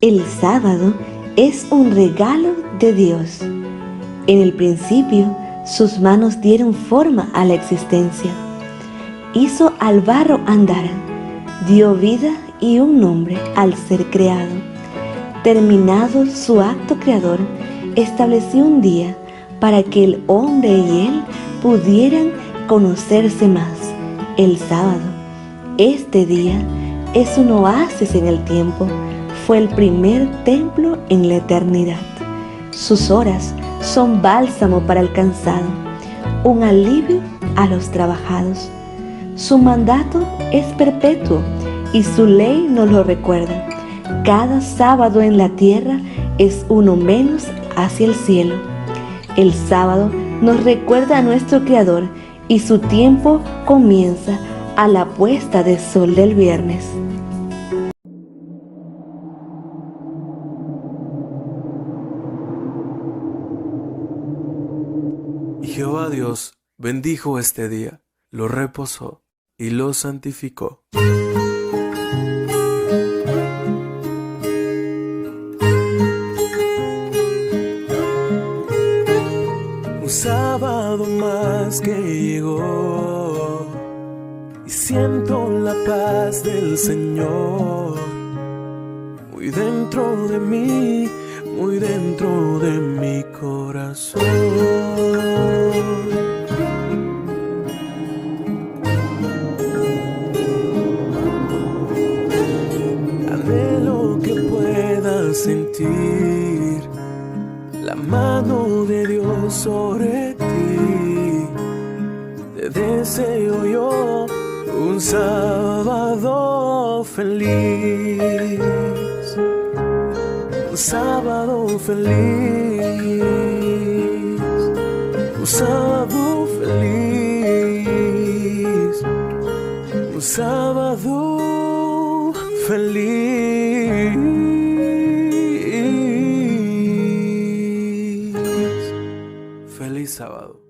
El sábado es un regalo de Dios. En el principio, sus manos dieron forma a la existencia. Hizo al barro andar, dio vida y un nombre al ser creado. Terminado su acto creador, estableció un día para que el hombre y él pudieran conocerse más, el sábado. Este día es un oasis en el tiempo. Fue el primer templo en la eternidad. Sus horas son bálsamo para el cansado, un alivio a los trabajados. Su mandato es perpetuo y su ley nos lo recuerda. Cada sábado en la tierra es uno menos hacia el cielo. El sábado nos recuerda a nuestro Creador y su tiempo comienza a la puesta de sol del viernes. Y Jehová Dios bendijo este día, lo reposó y lo santificó. Un sábado más que llegó y siento la paz del Señor muy dentro de mí, muy dentro de mi corazón. Anhelo que puedas sentir la mano de Dios sobre ti. Te deseo yo un sábado feliz. Un sábado feliz, un sábado feliz, un sábado feliz. Feliz sábado.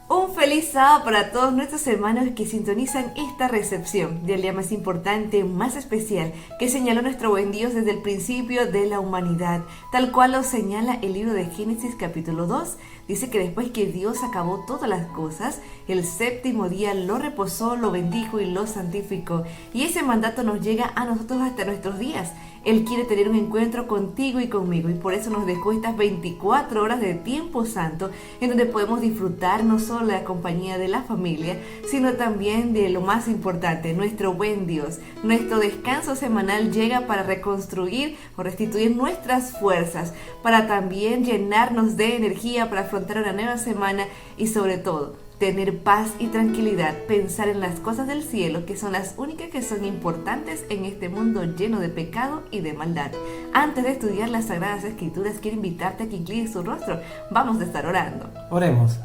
Un feliz sábado para todos nuestros hermanos que sintonizan esta recepción del día más importante, más especial, que señaló nuestro buen Dios desde el principio de la humanidad, tal cual lo señala el libro de Génesis capítulo 2. Dice que después que Dios acabó todas las cosas, el séptimo día lo reposó, lo bendijo y lo santificó. Y ese mandato nos llega a nosotros hasta nuestros días. Él quiere tener un encuentro contigo y conmigo, y por eso nos dejó estas 24 horas de tiempo santo en donde podemos disfrutar no solo de la compañía de la familia, sino también de lo más importante, nuestro buen Dios. Nuestro descanso semanal llega para reconstruir o restituir nuestras fuerzas, para también llenarnos de energía para afrontar una nueva semana y sobre todo tener paz y tranquilidad, pensar en las cosas del cielo, que son las únicas que son importantes en este mundo lleno de pecado y de maldad. Antes de estudiar las Sagradas Escrituras, quiero invitarte a que inclines tu rostro. Vamos a estar orando. Oremos.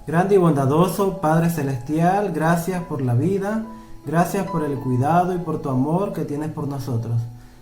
Grande y bondadoso Padre Celestial, gracias por la vida, gracias por el cuidado y por tu amor que tienes por nosotros.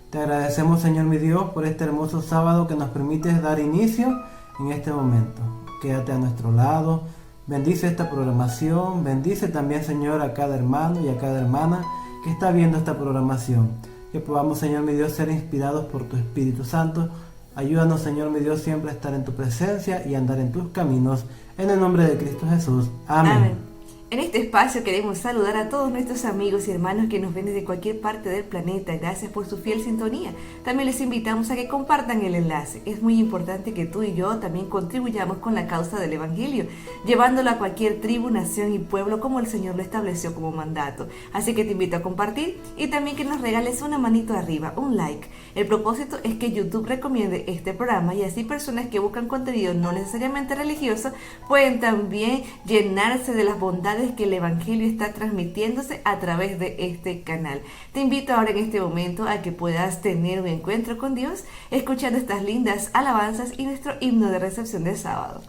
Te agradecemos, Señor mi Dios, por este hermoso sábado que nos permites dar inicio en este momento. Quédate a nuestro lado. Bendice esta programación, bendice también, Señor, a cada hermano y a cada hermana que está viendo esta programación. Que podamos, Señor mi Dios, ser inspirados por tu Espíritu Santo. Ayúdanos, Señor mi Dios, siempre a estar en tu presencia y andar en tus caminos. En el nombre de Cristo Jesús. Amén. Amén. En este espacio queremos saludar a todos nuestros amigos y hermanos que nos ven desde cualquier parte del planeta. Gracias por su fiel sintonía. También les invitamos a que compartan el enlace. Es muy importante que tú y yo también contribuyamos con la causa del Evangelio, llevándolo a cualquier tribu, nación y pueblo como el Señor lo estableció como mandato. Así que te invito a compartir y también que nos regales una manito arriba, un like. El propósito es que YouTube recomiende este programa y así personas que buscan contenido no necesariamente religioso pueden también llenarse de las bondades que el Evangelio está transmitiéndose a través de este canal. Te invito ahora en este momento a que puedas tener un encuentro con Dios escuchando estas lindas alabanzas y nuestro himno de recepción de sábado.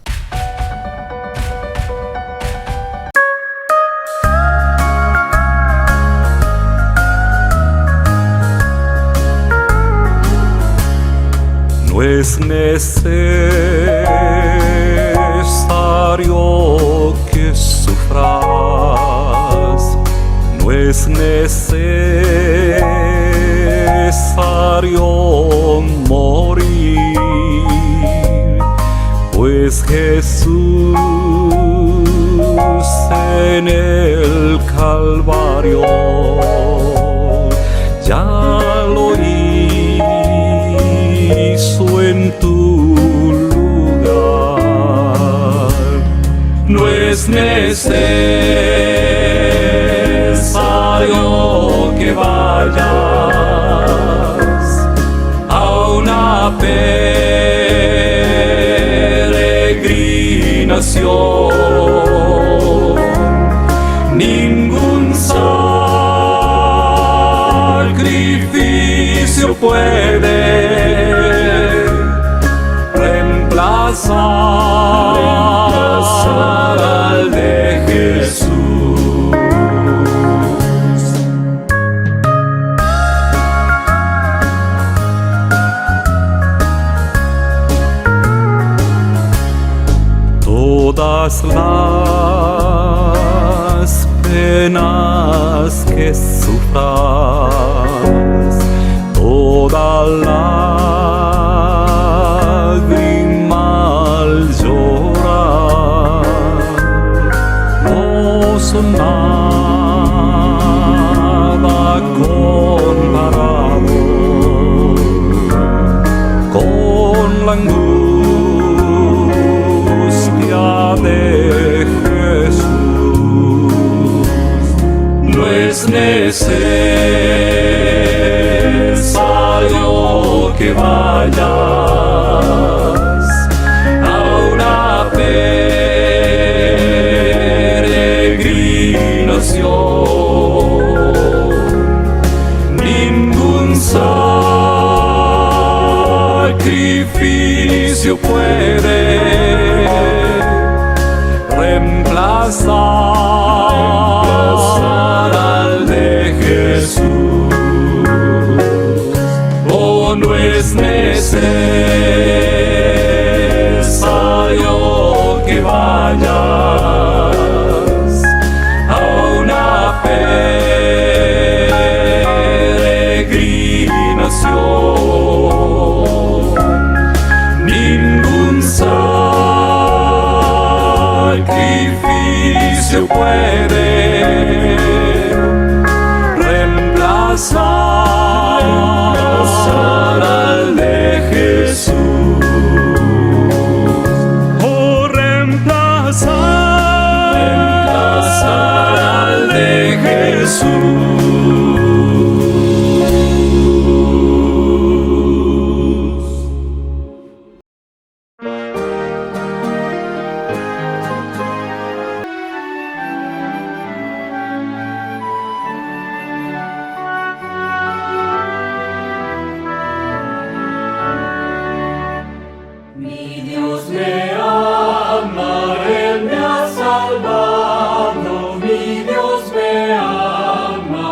No es necesario que sufras, no es necesario necesario morir, pues Jesús en el Calvario ya lo hizo en tu lugar. No es necesario que vayas a una peregrinación, ningún sacrificio puede reemplazar al de Jesús. Todas las penas que sufras, toda lágrima al llorar, no son nada comparado con la angustia de Jesús. No es necesario que vayas a una peregrinación, ningún sacrificio puede reemplazar al de Jesús. Oh, no es necesario que vayas a una peregrinación, ningún sacrificio puede reemplazar al de Jesús. Oh, reemplazar al de Jesús. Mi Dios me ama,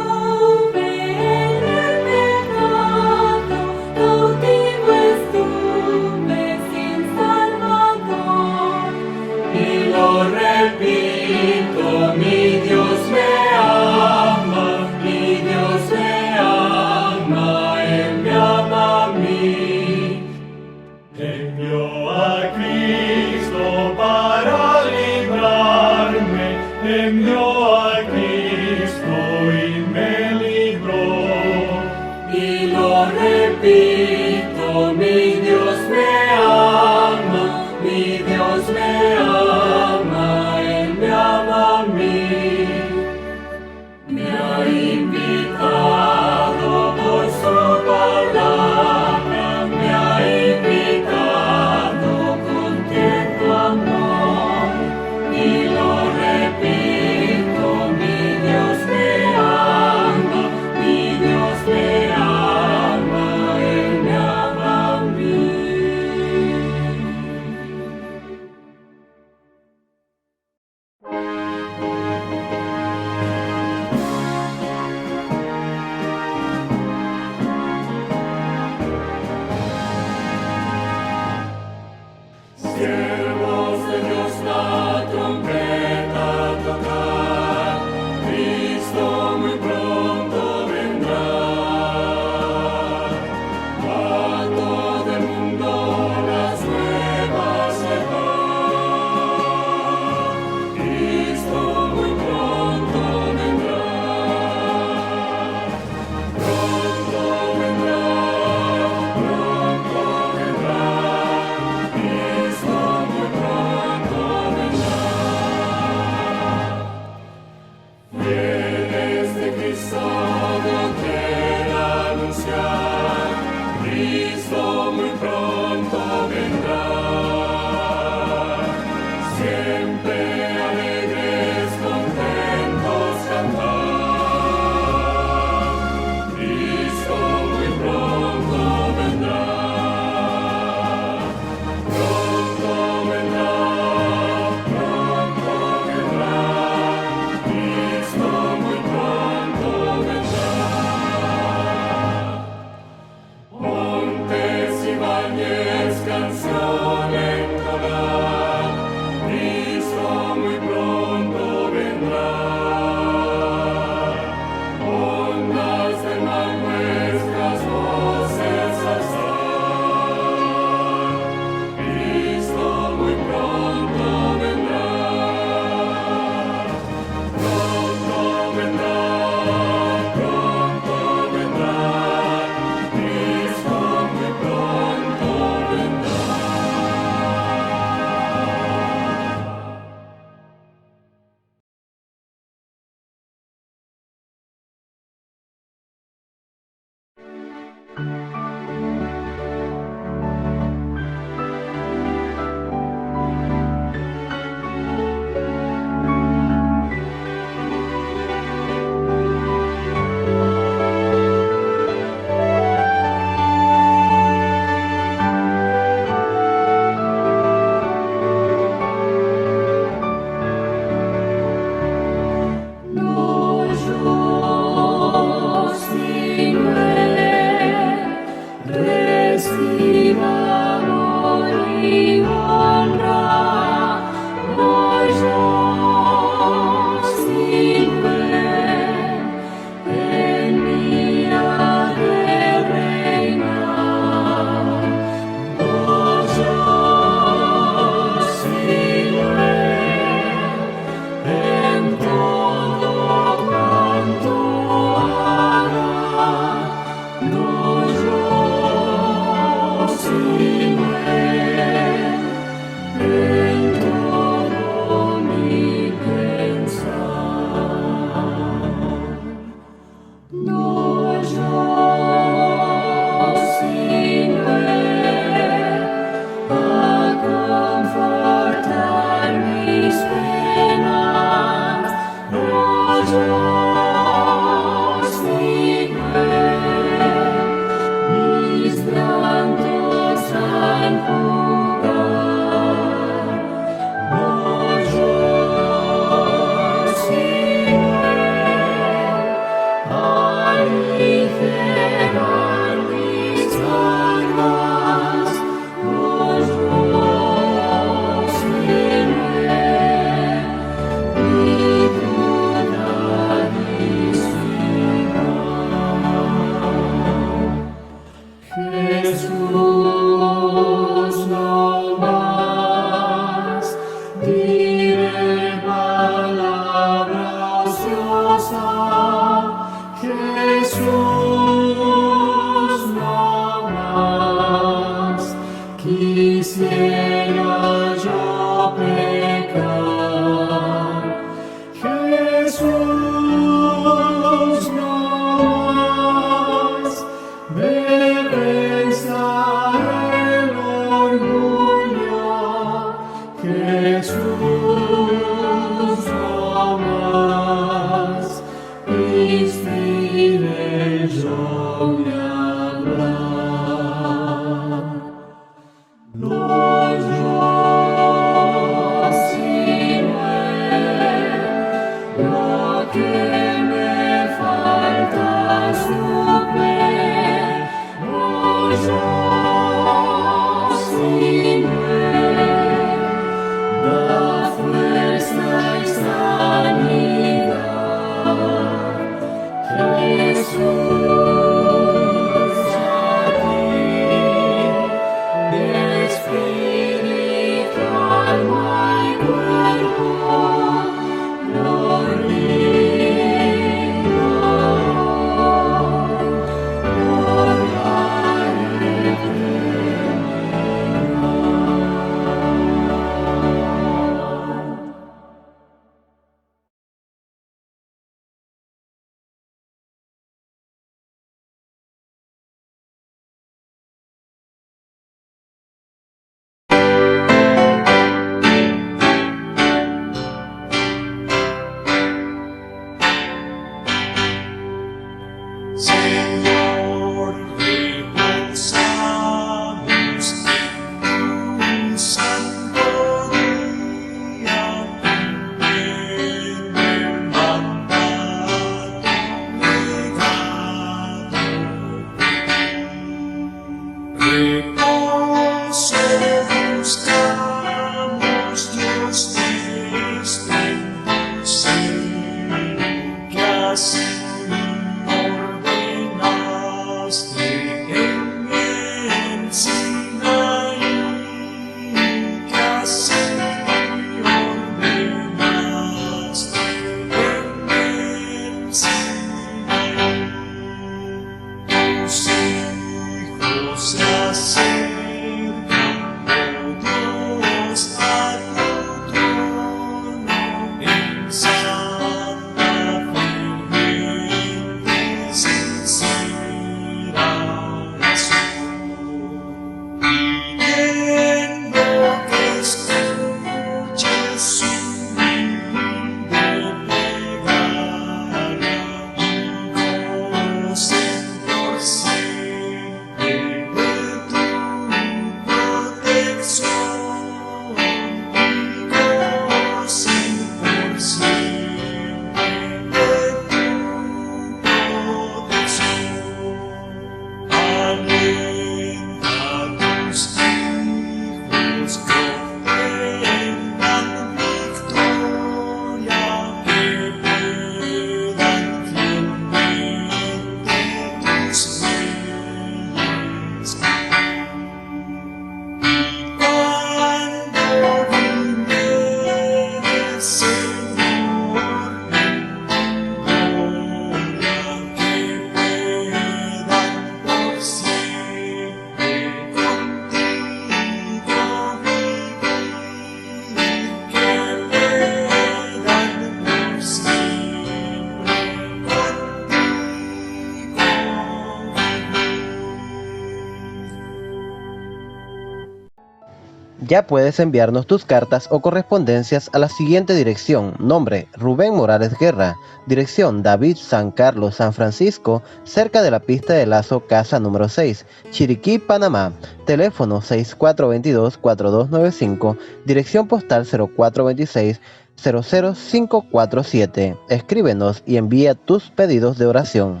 Ya puedes enviarnos tus cartas o correspondencias a la siguiente dirección. Nombre: Rubén Morales Guerra. Dirección: David San Carlos, San Francisco, cerca de la pista de Lazo, casa número 6, Chiriquí, Panamá. Teléfono 6422-4295. Dirección postal 0426 00547. Escríbenos y envía tus pedidos de oración.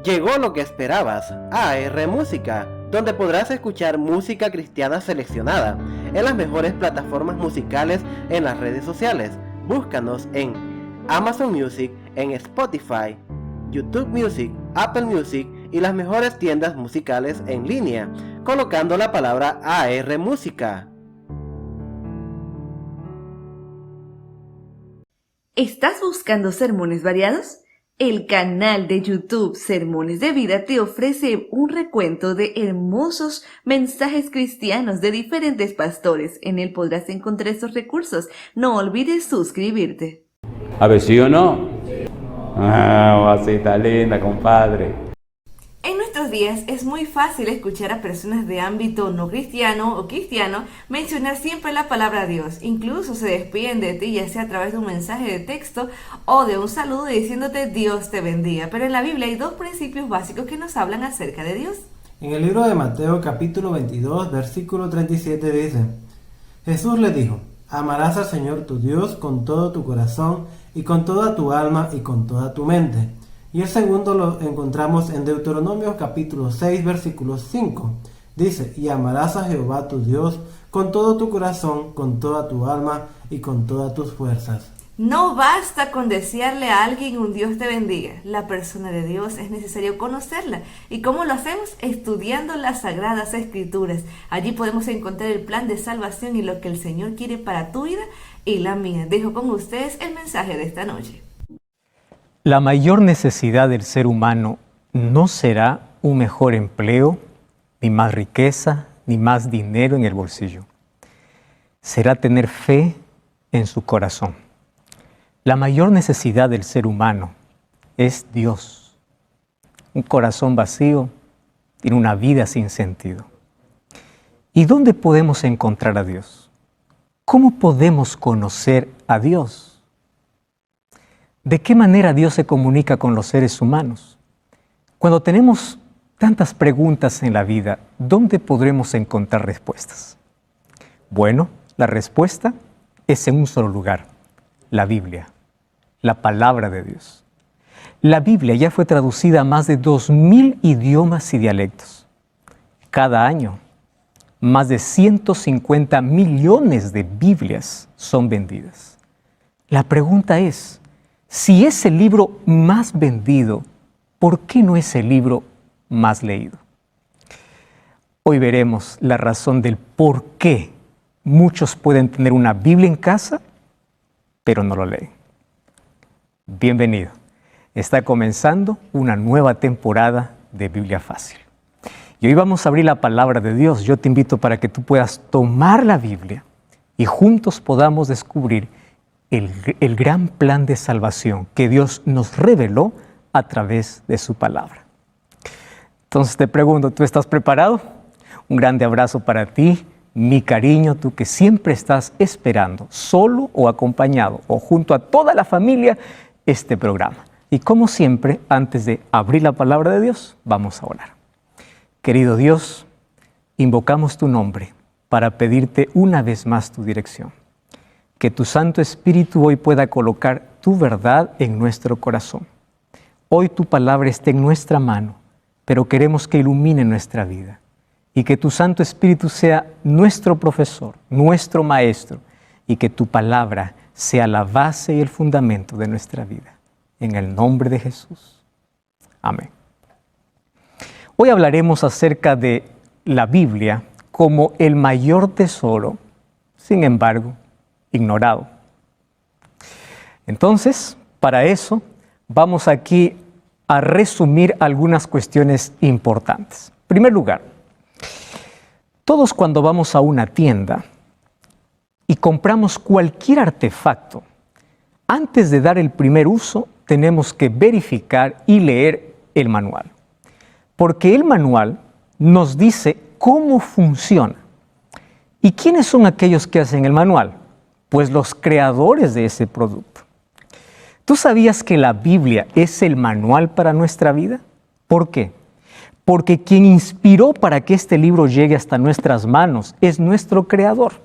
Llegó lo que esperabas, AR Música, donde podrás escuchar música cristiana seleccionada en las mejores plataformas musicales en las redes sociales. Búscanos en Amazon Music, en Spotify, YouTube Music, Apple Music y las mejores tiendas musicales en línea, colocando la palabra AR Música. ¿Estás buscando sermones variados? El canal de YouTube Sermones de Vida te ofrece un recuento de hermosos mensajes cristianos de diferentes pastores. En él podrás encontrar estos recursos. No olvides suscribirte. A ver, ¿sí o no? Ah, vasita linda, compadre. En nuestros días es muy fácil escuchar a personas de ámbito no cristiano o cristiano mencionar siempre la palabra Dios. Incluso se despiden de ti, ya sea a través de un mensaje de texto o de un saludo diciéndote Dios te bendiga. Pero en la Biblia hay dos principios básicos que nos hablan acerca de Dios. En el libro de Mateo capítulo 22, versículo 37 dice: Jesús le dijo: amarás al Señor tu Dios con todo tu corazón y con toda tu alma y con toda tu mente. Y el segundo lo encontramos en Deuteronomio capítulo 6, versículo 5. Dice, y amarás a Jehová tu Dios con todo tu corazón, con toda tu alma y con todas tus fuerzas. No basta con desearle a alguien un Dios te bendiga. La persona de Dios es necesario conocerla. ¿Y cómo lo hacemos? Estudiando las Sagradas Escrituras. Allí podemos encontrar el plan de salvación y lo que el Señor quiere para tu vida y la mía. Dejo con ustedes el mensaje de esta noche. La mayor necesidad del ser humano no será un mejor empleo, ni más riqueza, ni más dinero en el bolsillo. Será tener fe en su corazón. La mayor necesidad del ser humano es Dios. Un corazón vacío tiene una vida sin sentido. ¿Y dónde podemos encontrar a Dios? ¿Cómo podemos conocer a Dios? ¿De qué manera Dios se comunica con los seres humanos? Cuando tenemos tantas preguntas en la vida, ¿dónde podremos encontrar respuestas? Bueno, la respuesta es en un solo lugar, la Biblia, la palabra de Dios. La Biblia ya fue traducida a más de 2000 idiomas y dialectos. Cada año, más de 150 millones de Biblias son vendidas. La pregunta es, si es el libro más vendido, ¿por qué no es el libro más leído? Hoy veremos la razón del por qué muchos pueden tener una Biblia en casa, pero no lo leen. Bienvenido. Está comenzando una nueva temporada de Biblia Fácil. Y hoy vamos a abrir la palabra de Dios. Yo te invito para que tú puedas tomar la Biblia y juntos podamos descubrir el gran plan de salvación que Dios nos reveló a través de su palabra. Entonces te pregunto, ¿tú estás preparado? Un grande abrazo para ti, mi cariño, tú que siempre estás esperando, solo o acompañado o junto a toda la familia, este programa. Y como siempre, antes de abrir la palabra de Dios, vamos a orar. Querido Dios, invocamos tu nombre para pedirte una vez más tu dirección. Que tu Santo Espíritu hoy pueda colocar tu verdad en nuestro corazón. Hoy tu palabra esté en nuestra mano, pero queremos que ilumine nuestra vida. Y que tu Santo Espíritu sea nuestro profesor, nuestro maestro, y que tu palabra sea la base y el fundamento de nuestra vida. En el nombre de Jesús. Amén. Hoy hablaremos acerca de la Biblia como el mayor tesoro, sin embargo, ignorado. Entonces, para eso, vamos aquí a resumir algunas cuestiones importantes. En primer lugar, todos cuando vamos a una tienda y compramos cualquier artefacto, antes de dar el primer uso, tenemos que verificar y leer el manual. Porque el manual nos dice cómo funciona. ¿Y quiénes son aquellos que hacen el manual? Pues los creadores de ese producto. ¿Tú sabías que la Biblia es el manual para nuestra vida? ¿Por qué? Porque quien inspiró para que este libro llegue hasta nuestras manos es nuestro Creador.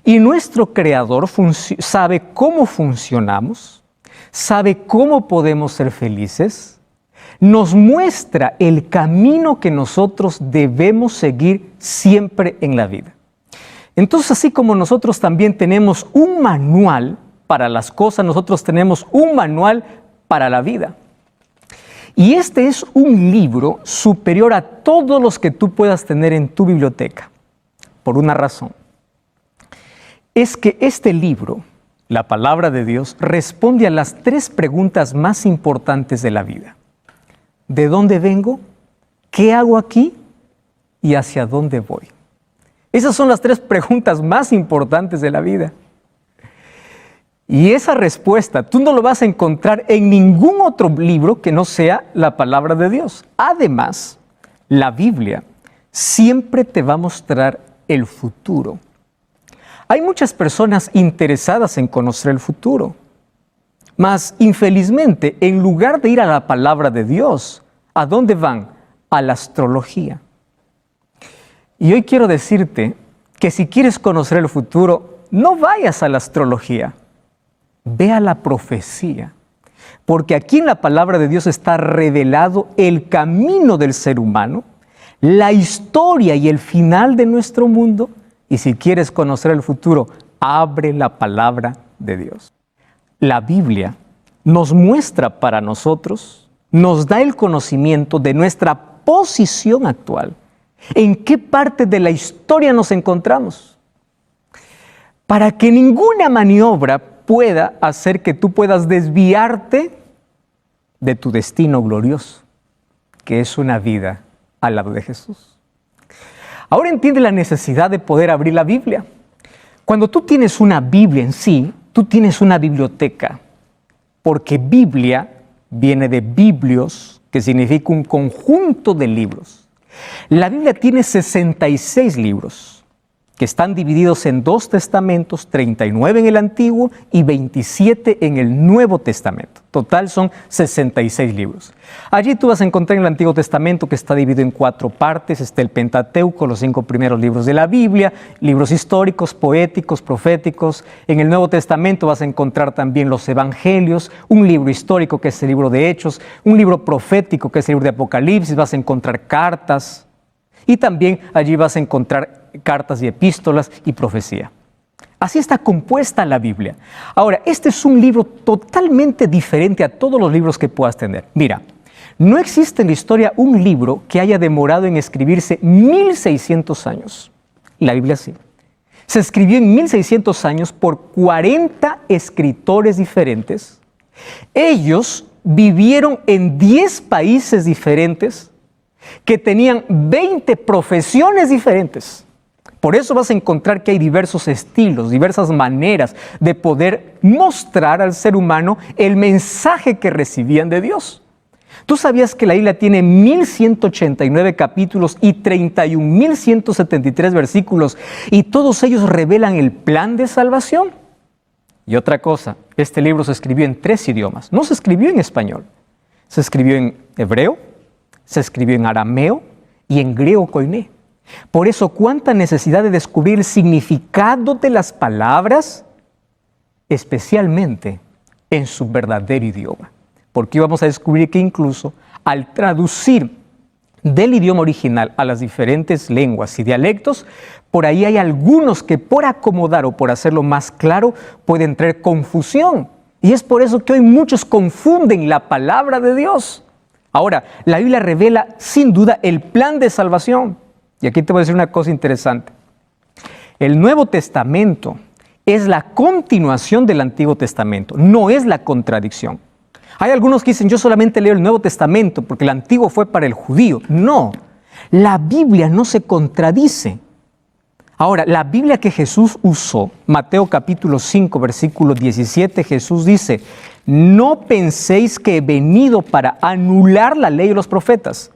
Y nuestro Creador sabe cómo funcionamos, sabe cómo podemos ser felices, nos muestra el camino que nosotros debemos seguir siempre en la vida. Entonces, así como nosotros también tenemos un manual para las cosas, nosotros tenemos un manual para la vida. Y este es un libro superior a todos los que tú puedas tener en tu biblioteca, por una razón. Es que este libro, la palabra de Dios, responde a las 3 preguntas más importantes de la vida. ¿De dónde vengo? ¿Qué hago aquí? ¿Y hacia dónde voy? Esas son las 3 preguntas más importantes de la vida. Y esa respuesta tú no lo vas a encontrar en ningún otro libro que no sea la palabra de Dios. Además, la Biblia siempre te va a mostrar el futuro. Hay muchas personas interesadas en conocer el futuro, mas infelizmente, en lugar de ir a la palabra de Dios, ¿a dónde van? A la astrología. Y hoy quiero decirte que si quieres conocer el futuro, no vayas a la astrología, ve a la profecía. Porque aquí en la palabra de Dios está revelado el camino del ser humano, la historia y el final de nuestro mundo. Y si quieres conocer el futuro, abre la palabra de Dios. La Biblia nos muestra para nosotros, nos da el conocimiento de nuestra posición actual. ¿En qué parte de la historia nos encontramos? Para que ninguna maniobra pueda hacer que tú puedas desviarte de tu destino glorioso, que es una vida al lado de Jesús. Ahora entiende la necesidad de poder abrir la Biblia. Cuando tú tienes una Biblia en sí, tú tienes una biblioteca, porque Biblia viene de biblios, que significa un conjunto de libros. La Biblia tiene 66 libros, que están divididos en 2 testamentos, 39 en el Antiguo y 27 en el Nuevo Testamento. Total son 66 libros. Allí tú vas a encontrar en el Antiguo Testamento que está dividido en 4 partes. Está el Pentateuco, los 5 primeros libros de la Biblia, libros históricos, poéticos, proféticos. En el Nuevo Testamento vas a encontrar también los Evangelios, un libro histórico que es el libro de Hechos, un libro profético que es el libro de Apocalipsis, vas a encontrar cartas y también allí vas a encontrar cartas y epístolas y profecía. Así está compuesta la Biblia. Ahora, este es un libro totalmente diferente a todos los libros que puedas tener. Mira, no existe en la historia un libro que haya demorado en escribirse 1600 años. La Biblia sí. Se escribió en 1600 años por 40 escritores diferentes. Ellos vivieron en 10 países diferentes que tenían 20 profesiones diferentes. Por eso vas a encontrar que hay diversos estilos, diversas maneras de poder mostrar al ser humano el mensaje que recibían de Dios. ¿Tú sabías que la Biblia tiene 1189 capítulos y 31.173 versículos y todos ellos revelan el plan de salvación? Y otra cosa, este libro se escribió en 3 idiomas, no se escribió en español. Se escribió en hebreo, se escribió en arameo y en griego koiné. Por eso, cuánta necesidad de descubrir el significado de las palabras, especialmente en su verdadero idioma. Porque vamos a descubrir que incluso al traducir del idioma original a las diferentes lenguas y dialectos, por ahí hay algunos que por acomodar o por hacerlo más claro pueden traer confusión. Y es por eso que hoy muchos confunden la palabra de Dios. Ahora, la Biblia revela sin duda el plan de salvación. Y aquí te voy a decir una cosa interesante. El Nuevo Testamento es la continuación del Antiguo Testamento, no es la contradicción. Hay algunos que dicen, yo solamente leo el Nuevo Testamento porque el Antiguo fue para el judío. No, la Biblia no se contradice. Ahora, la Biblia que Jesús usó, Mateo capítulo 5, versículo 17, Jesús dice, no penséis que he venido para anular la ley y los profetas.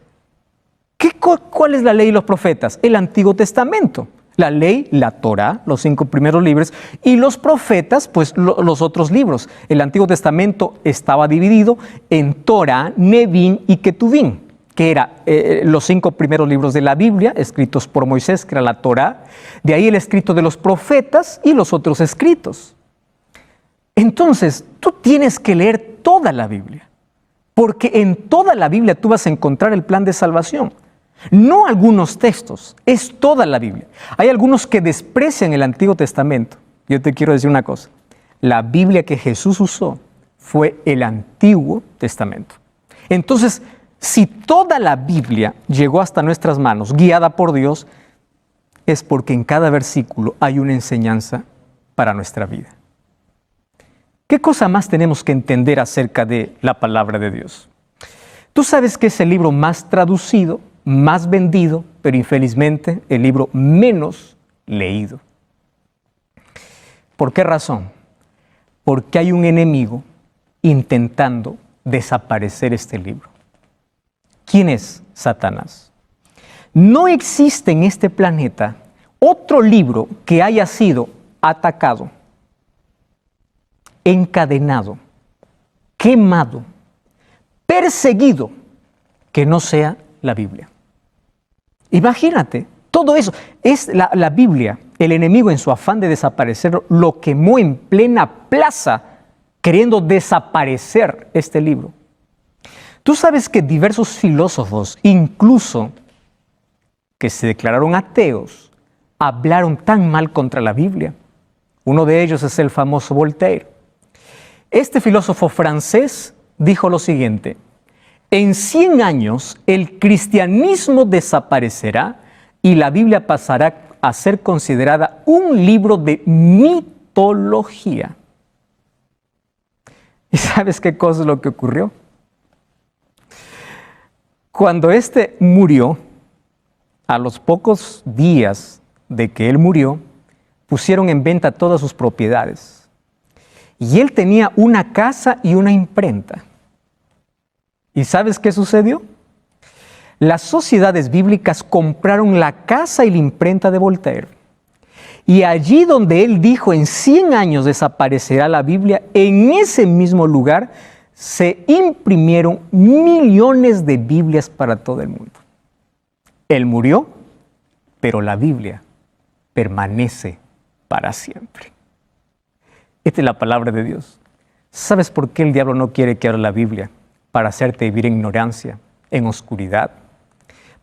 ¿Cuál es la ley y los profetas? El Antiguo Testamento. La ley, la Torá, los 5 primeros libros, y los profetas, pues los otros libros. El Antiguo Testamento estaba dividido en Torá, Nevín y Ketuvim, que eran los 5 primeros libros de la Biblia, escritos por Moisés, que era la Torá. De ahí el escrito de los profetas y los otros escritos. Entonces, tú tienes que leer toda la Biblia, porque en toda la Biblia tú vas a encontrar el plan de salvación. No algunos textos, es toda la Biblia. Hay algunos que desprecian el Antiguo Testamento. Yo te quiero decir una cosa. La Biblia que Jesús usó fue el Antiguo Testamento. Entonces, si toda la Biblia llegó hasta nuestras manos, guiada por Dios, es porque en cada versículo hay una enseñanza para nuestra vida. ¿Qué cosa más tenemos que entender acerca de la palabra de Dios? Tú sabes que es el libro más traducido, más vendido, pero infelizmente el libro menos leído. ¿Por qué razón? Porque hay un enemigo intentando desaparecer este libro. ¿Quién es Satanás? No existe en este planeta otro libro que haya sido atacado, encadenado, quemado, perseguido, que no sea la Biblia. Imagínate, todo eso es la Biblia. El enemigo, en su afán de desaparecerlo, lo quemó en plena plaza queriendo desaparecer este libro. Tú sabes que diversos filósofos, incluso que se declararon ateos, hablaron tan mal contra la Biblia. Uno de ellos es el famoso Voltaire. Este filósofo francés dijo lo siguiente: en 100 años el cristianismo desaparecerá y la Biblia pasará a ser considerada un libro de mitología. ¿Y sabes qué cosa es lo que ocurrió? Cuando este murió, a los pocos días de que él murió, pusieron en venta todas sus propiedades. Y él tenía una casa y una imprenta. ¿Y sabes qué sucedió? Las sociedades bíblicas compraron la casa y la imprenta de Voltaire. Y allí donde él dijo en 100 años desaparecerá la Biblia, en ese mismo lugar se imprimieron millones de Biblias para todo el mundo. Él murió, pero la Biblia permanece para siempre. Esta es la palabra de Dios. ¿Sabes por qué el diablo no quiere que abra la Biblia? Para hacerte vivir en ignorancia, en oscuridad,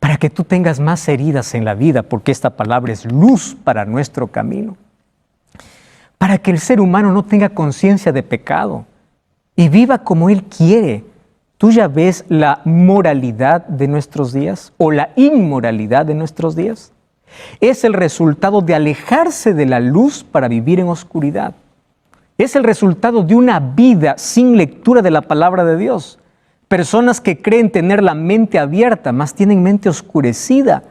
para que tú tengas más heridas en la vida, porque esta palabra es luz para nuestro camino, para que el ser humano no tenga conciencia de pecado y viva como Él quiere. ¿Tú ya ves la moralidad de nuestros días o la inmoralidad de nuestros días? Es el resultado de alejarse de la luz para vivir en oscuridad. Es el resultado de una vida sin lectura de la palabra de Dios. Personas que creen tener la mente abierta, mas tienen mente oscurecida,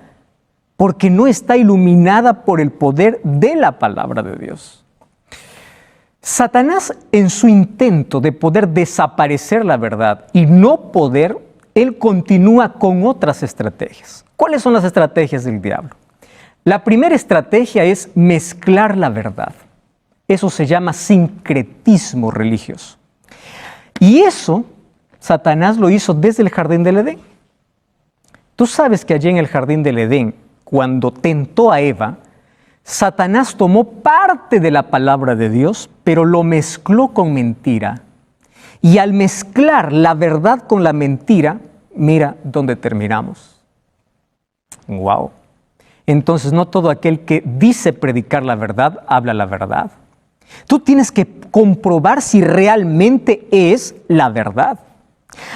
porque no está iluminada por el poder de la palabra de Dios. Satanás, en su intento de poder desaparecer la verdad y no poder, él continúa con otras estrategias. ¿Cuáles son las estrategias del diablo? La primera estrategia es mezclar la verdad. Eso se llama sincretismo religioso. Y eso Satanás lo hizo desde el jardín del Edén. Tú sabes que allí en el jardín del Edén, cuando tentó a Eva, Satanás tomó parte de la palabra de Dios, pero lo mezcló con mentira. Y al mezclar la verdad con la mentira, mira dónde terminamos. ¡Wow! Entonces no todo aquel que dice predicar la verdad, habla la verdad. Tú tienes que comprobar si realmente es la verdad.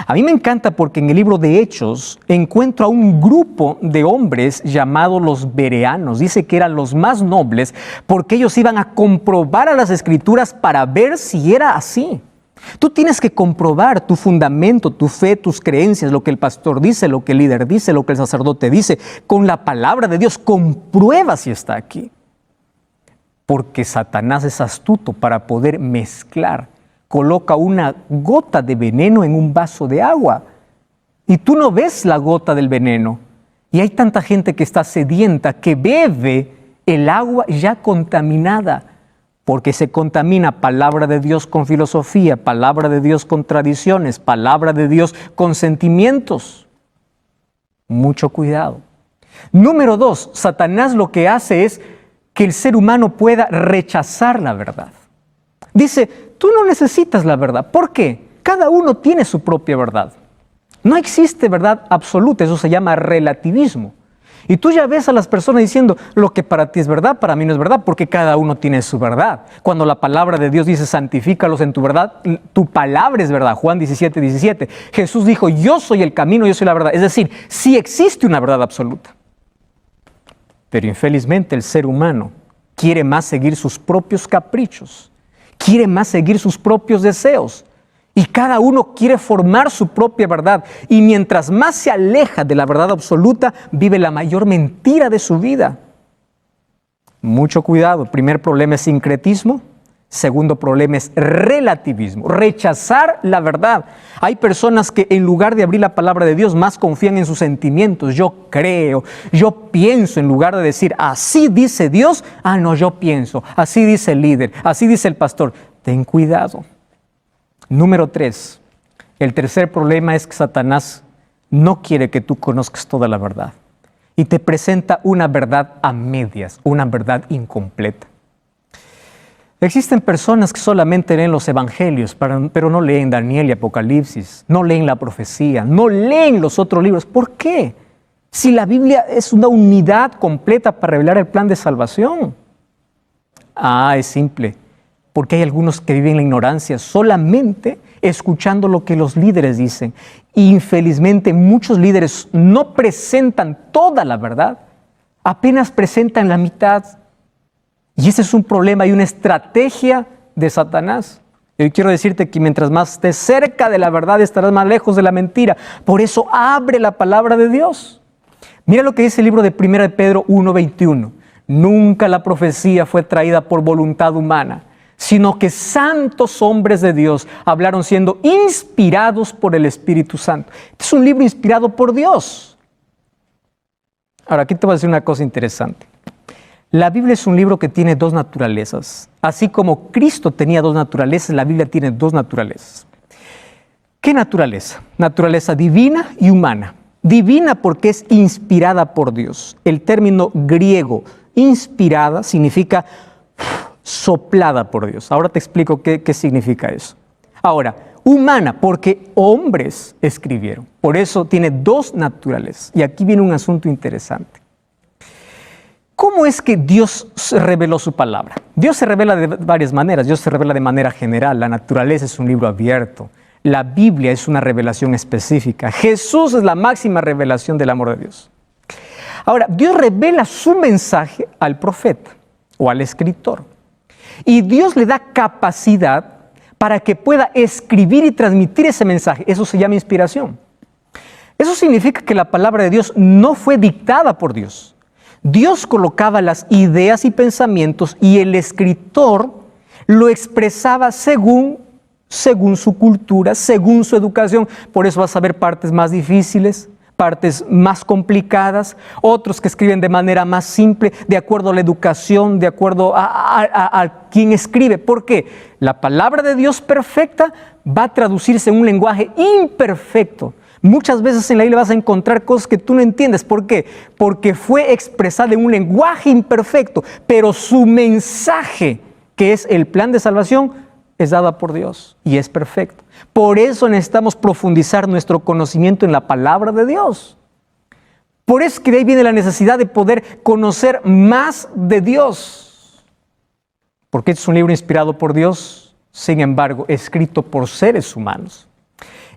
A mí me encanta porque en el libro de Hechos encuentro a un grupo de hombres llamados los bereanos. Dice que eran los más nobles porque ellos iban a comprobar a las Escrituras para ver si era así. Tú tienes que comprobar tu fundamento, tu fe, tus creencias, lo que el pastor dice, lo que el líder dice, lo que el sacerdote dice, con la palabra de Dios. Comprueba si está aquí. Porque Satanás es astuto para poder mezclar. Coloca una gota de veneno en un vaso de agua y tú no ves la gota del veneno. Y hay tanta gente que está sedienta que bebe el agua ya contaminada, porque se contamina palabra de Dios con filosofía, palabra de Dios con tradiciones, palabra de Dios con sentimientos. Mucho cuidado. Número 2, Satanás lo que hace es que el ser humano pueda rechazar la verdad. Dice, tú no necesitas la verdad. ¿Por qué? Cada uno tiene su propia verdad. No existe verdad absoluta, eso se llama relativismo. Y tú ya ves a las personas diciendo, lo que para ti es verdad, para mí no es verdad, porque cada uno tiene su verdad. Cuando la palabra de Dios dice, santifícalos en tu verdad, tu palabra es verdad. Juan 17:17. Jesús dijo, yo soy el camino, yo soy la verdad. Es decir, sí existe una verdad absoluta. Pero infelizmente el ser humano quiere más seguir sus propios caprichos. Quiere más seguir sus propios deseos y cada uno quiere formar su propia verdad, y mientras más se aleja de la verdad absoluta, vive la mayor mentira de su vida. Mucho cuidado. Primer problema es sincretismo. Segundo problema es relativismo, rechazar la verdad. Hay personas que en lugar de abrir la palabra de Dios más confían en sus sentimientos. Yo creo, yo pienso, en lugar de decir, así dice Dios, no, yo pienso, así dice el líder, así dice el pastor. Ten cuidado. Número 3, el tercer problema es que Satanás no quiere que tú conozcas toda la verdad y te presenta una verdad a medias, una verdad incompleta. Existen personas que solamente leen los evangelios, pero no leen Daniel y Apocalipsis, no leen la profecía, no leen los otros libros. ¿Por qué? Si la Biblia es una unidad completa para revelar el plan de salvación. Es simple, porque hay algunos que viven en la ignorancia solamente escuchando lo que los líderes dicen. Infelizmente, muchos líderes no presentan toda la verdad, apenas presentan la mitad. Y ese es un problema y una estrategia de Satanás. Yo quiero decirte que mientras más estés cerca de la verdad, estarás más lejos de la mentira. Por eso abre la palabra de Dios. Mira lo que dice el libro de 1 Pedro 1:21. Nunca la profecía fue traída por voluntad humana, sino que santos hombres de Dios hablaron siendo inspirados por el Espíritu Santo. Este es un libro inspirado por Dios. Ahora, aquí te voy a decir una cosa interesante. La Biblia es un libro que tiene dos naturalezas. Así como Cristo tenía dos naturalezas, la Biblia tiene dos naturalezas. ¿Qué naturaleza? Naturaleza divina y humana. Divina porque es inspirada por Dios. El término griego inspirada significa soplada por Dios. Ahora te explico qué significa eso. Ahora, humana porque hombres escribieron. Por eso tiene dos naturalezas. Y aquí viene un asunto interesante. ¿Cómo es que Dios reveló su palabra? Dios se revela de varias maneras. Dios se revela de manera general. La naturaleza es un libro abierto. La Biblia es una revelación específica. Jesús es la máxima revelación del amor de Dios. Ahora, Dios revela su mensaje al profeta o al escritor. Y Dios le da capacidad para que pueda escribir y transmitir ese mensaje. Eso se llama inspiración. Eso significa que la palabra de Dios no fue dictada por Dios. Dios colocaba las ideas y pensamientos y el escritor lo expresaba según su cultura, según su educación. Por eso vas a ver partes más difíciles, partes más complicadas, otros que escriben de manera más simple, de acuerdo a la educación, de acuerdo a quien escribe. ¿Por qué? La palabra de Dios perfecta va a traducirse en un lenguaje imperfecto. Muchas veces en la Biblia vas a encontrar cosas que tú no entiendes. ¿Por qué? Porque fue expresada en un lenguaje imperfecto, pero su mensaje, que es el plan de salvación, es dada por Dios y es perfecto. Por eso necesitamos profundizar nuestro conocimiento en la palabra de Dios. Por eso es que de ahí viene la necesidad de poder conocer más de Dios. Porque este es un libro inspirado por Dios, sin embargo, escrito por seres humanos.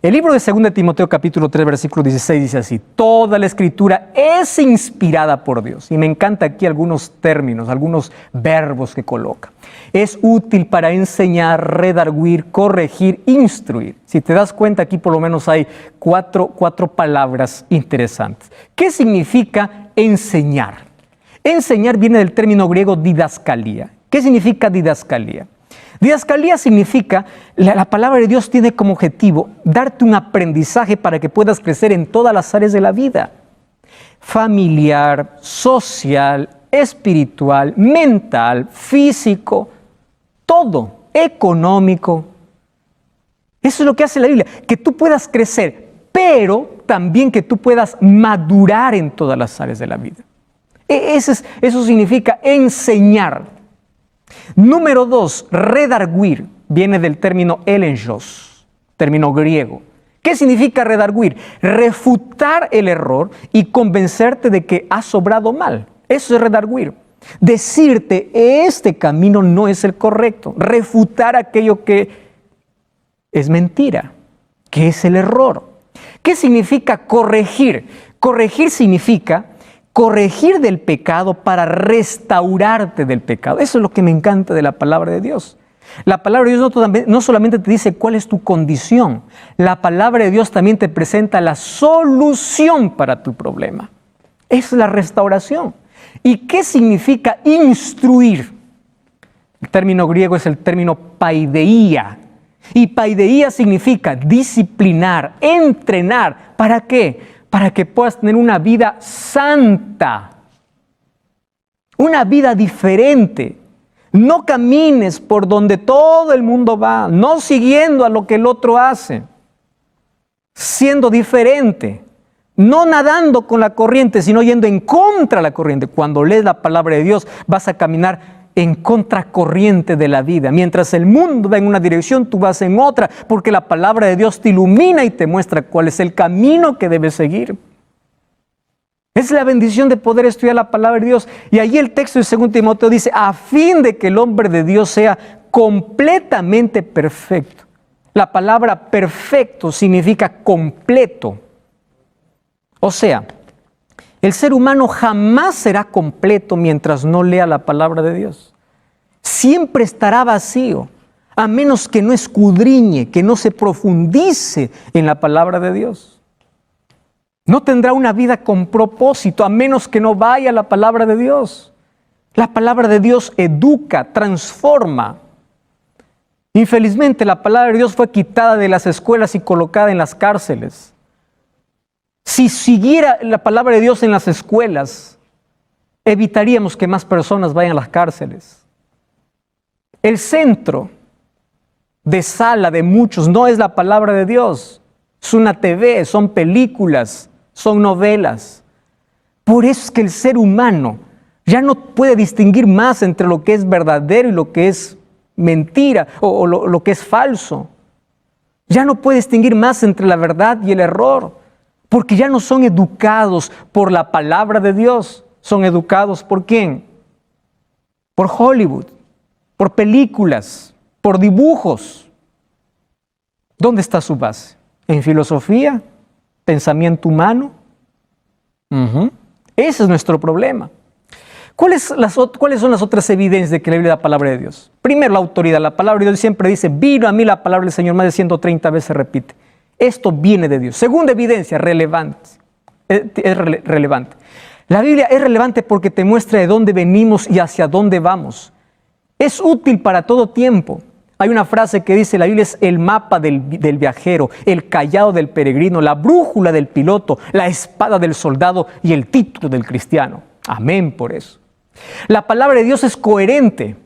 El libro de 2 Timoteo capítulo 3 versículo 16 dice así: toda la escritura es inspirada por Dios. Y me encanta aquí algunos términos, algunos verbos que coloca. Es útil para enseñar, redarguir, corregir, instruir. Si te das cuenta, aquí por lo menos hay cuatro palabras interesantes. ¿Qué significa enseñar? Enseñar viene del término griego didascalía. ¿Qué significa didascalía? Didascalía significa, la palabra de Dios tiene como objetivo darte un aprendizaje para que puedas crecer en todas las áreas de la vida. Familiar, social, espiritual, mental, físico, todo, económico. Eso es lo que hace la Biblia, que tú puedas crecer, pero también que tú puedas madurar en todas las áreas de la vida. Eso significa enseñar. Número 2, redarguir, viene del término elenjos, término griego. ¿Qué significa redarguir? Refutar el error y convencerte de que has obrado mal. Eso es redarguir. Decirte, este camino no es el correcto. Refutar aquello que es mentira, que es el error. ¿Qué significa corregir? Corregir significa corregir del pecado para restaurarte del pecado. Eso es lo que me encanta de la palabra de Dios. La palabra de Dios no solamente te dice cuál es tu condición, la palabra de Dios también te presenta la solución para tu problema. Es la restauración. ¿Y qué significa instruir? El término griego es el término paideia. Y paideia significa disciplinar, entrenar. ¿Para qué? Para que puedas tener una vida santa, una vida diferente. No camines por donde todo el mundo va, no siguiendo a lo que el otro hace, siendo diferente, no nadando con la corriente, sino yendo en contra de la corriente. Cuando lees la palabra de Dios, vas a caminar en contracorriente de la vida. Mientras el mundo va en una dirección, tú vas en otra, porque la palabra de Dios te ilumina y te muestra cuál es el camino que debes seguir. Es la bendición de poder estudiar la palabra de Dios. Y allí el texto de 2 Timoteo dice, a fin de que el hombre de Dios sea completamente perfecto. La palabra perfecto significa completo. O sea, el ser humano jamás será completo mientras no lea la palabra de Dios. Siempre estará vacío, a menos que no escudriñe, que no se profundice en la palabra de Dios. No tendrá una vida con propósito, a menos que no vaya a la palabra de Dios. La palabra de Dios educa, transforma. Infelizmente, la palabra de Dios fue quitada de las escuelas y colocada en las cárceles. Si siguiera la palabra de Dios en las escuelas, evitaríamos que más personas vayan a las cárceles. El centro de sala de muchos no es la palabra de Dios, es una TV, son películas, son novelas. Por eso es que el ser humano ya no puede distinguir más entre lo que es verdadero y lo que es mentira o lo que es falso. Ya no puede distinguir más entre la verdad y el error, porque ya no son educados por la palabra de Dios. Son educados ¿por quién? Por Hollywood, por películas, por dibujos. ¿Dónde está su base? ¿En filosofía? ¿Pensamiento humano? Ese es nuestro problema. ¿Cuáles son las otras evidencias de que la Biblia es la palabra de Dios? Primero, la autoridad. La palabra de Dios siempre dice, vino a mí la palabra del Señor, más de 130 veces repite. Esto viene de Dios. Segunda evidencia, relevante. Es relevante. La Biblia es relevante porque te muestra de dónde venimos y hacia dónde vamos. Es útil para todo tiempo. Hay una frase que dice, la Biblia es el mapa del viajero, el cayado del peregrino, la brújula del piloto, la espada del soldado y el título del cristiano. Amén por eso. La palabra de Dios es coherente.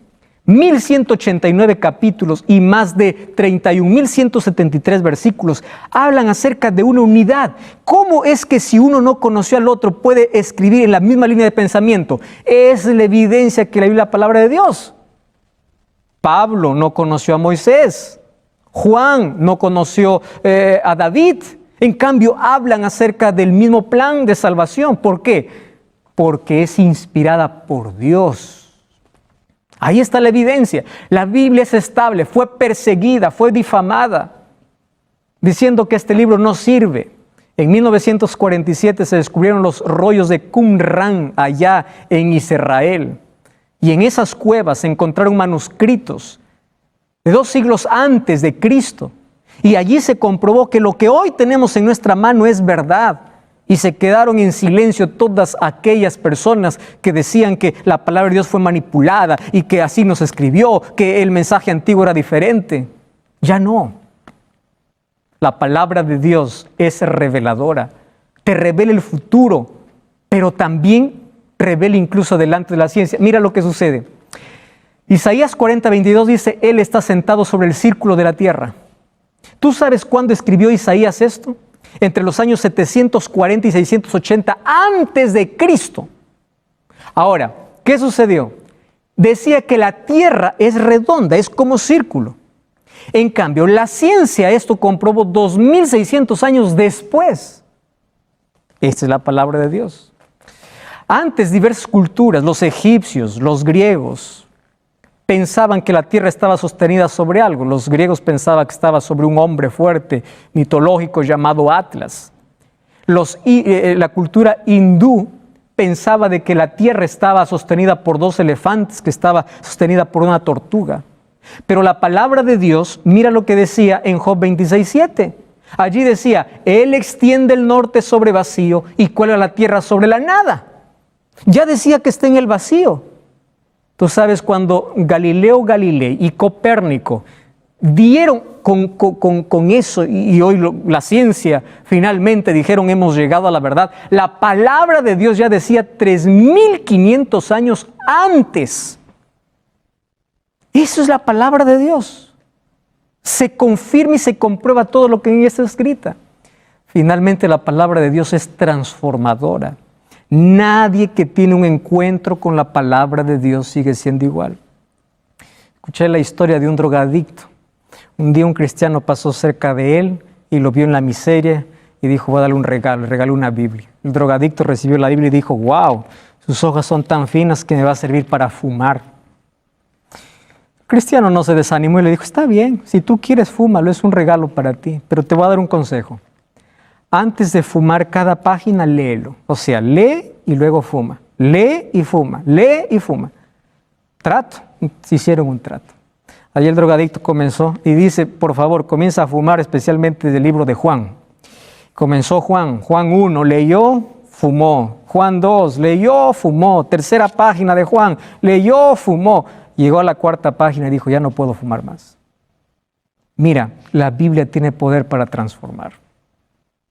1189 capítulos y más de 31.173 versículos hablan acerca de una unidad. ¿Cómo es que si uno no conoció al otro puede escribir en la misma línea de pensamiento? Es la evidencia que la Biblia es la palabra de Dios. Pablo no conoció a Moisés, Juan no conoció a David, en cambio hablan acerca del mismo plan de salvación. ¿Por qué? Porque es inspirada por Dios. Ahí está la evidencia. La Biblia es estable, fue perseguida, fue difamada, diciendo que este libro no sirve. En 1947 se descubrieron los rollos de Qumran allá en Israel. Y en esas cuevas se encontraron manuscritos de 2 siglos antes de Cristo. Y allí se comprobó que lo que hoy tenemos en nuestra mano es verdad. Y se quedaron en silencio todas aquellas personas que decían que la palabra de Dios fue manipulada y que así nos escribió, que el mensaje antiguo era diferente. Ya no. La palabra de Dios es reveladora. Te revela el futuro, pero también revela incluso delante de la ciencia. Mira lo que sucede. Isaías 40:22 dice, Él está sentado sobre el círculo de la tierra. ¿Tú sabes cuándo escribió Isaías esto? Entre los años 740 y 680 antes de Cristo. Ahora, ¿qué sucedió? Decía que la tierra es redonda, es como círculo. En cambio, la ciencia esto comprobó 2600 años después. Esta es la palabra de Dios. Antes, diversas culturas, los egipcios, los griegos, pensaban que la tierra estaba sostenida sobre algo. Los griegos pensaban que estaba sobre un hombre fuerte, mitológico, llamado Atlas. La cultura hindú pensaba de que la tierra estaba sostenida por 2 elefantes, que estaba sostenida por una tortuga. Pero la palabra de Dios, mira lo que decía en Job 26:7. Allí decía, Él extiende el norte sobre vacío y cuelga la tierra sobre la nada. Ya decía que está en el vacío. Tú sabes, cuando Galileo Galilei y Copérnico dieron con eso, y hoy la ciencia finalmente dijeron hemos llegado a la verdad, la palabra de Dios ya decía 3500 años antes. Eso es la palabra de Dios. Se confirma y se comprueba todo lo que en ella está escrita. Finalmente la palabra de Dios es transformadora. Nadie que tiene un encuentro con la palabra de Dios sigue siendo igual. Escuché la historia de un drogadicto. Un día un cristiano pasó cerca de él y lo vio en la miseria y dijo, voy a darle un regalo, le regaló una Biblia. El drogadicto recibió la Biblia y dijo, wow, sus hojas son tan finas que me va a servir para fumar. El cristiano no se desanimó y le dijo, está bien, si tú quieres fúmalo, es un regalo para ti, pero te voy a dar un consejo. Antes de fumar cada página, léelo. O sea, lee y luego fuma. Lee y fuma, lee y fuma. Trato, se hicieron un trato. Allí el drogadicto comenzó y dice, por favor, comienza a fumar, especialmente del libro de Juan. Comenzó Juan 1, leyó, fumó. Juan 2, leyó, fumó. Tercera página de Juan, leyó, fumó. Llegó a la cuarta página y dijo, ya no puedo fumar más. Mira, la Biblia tiene poder para transformar.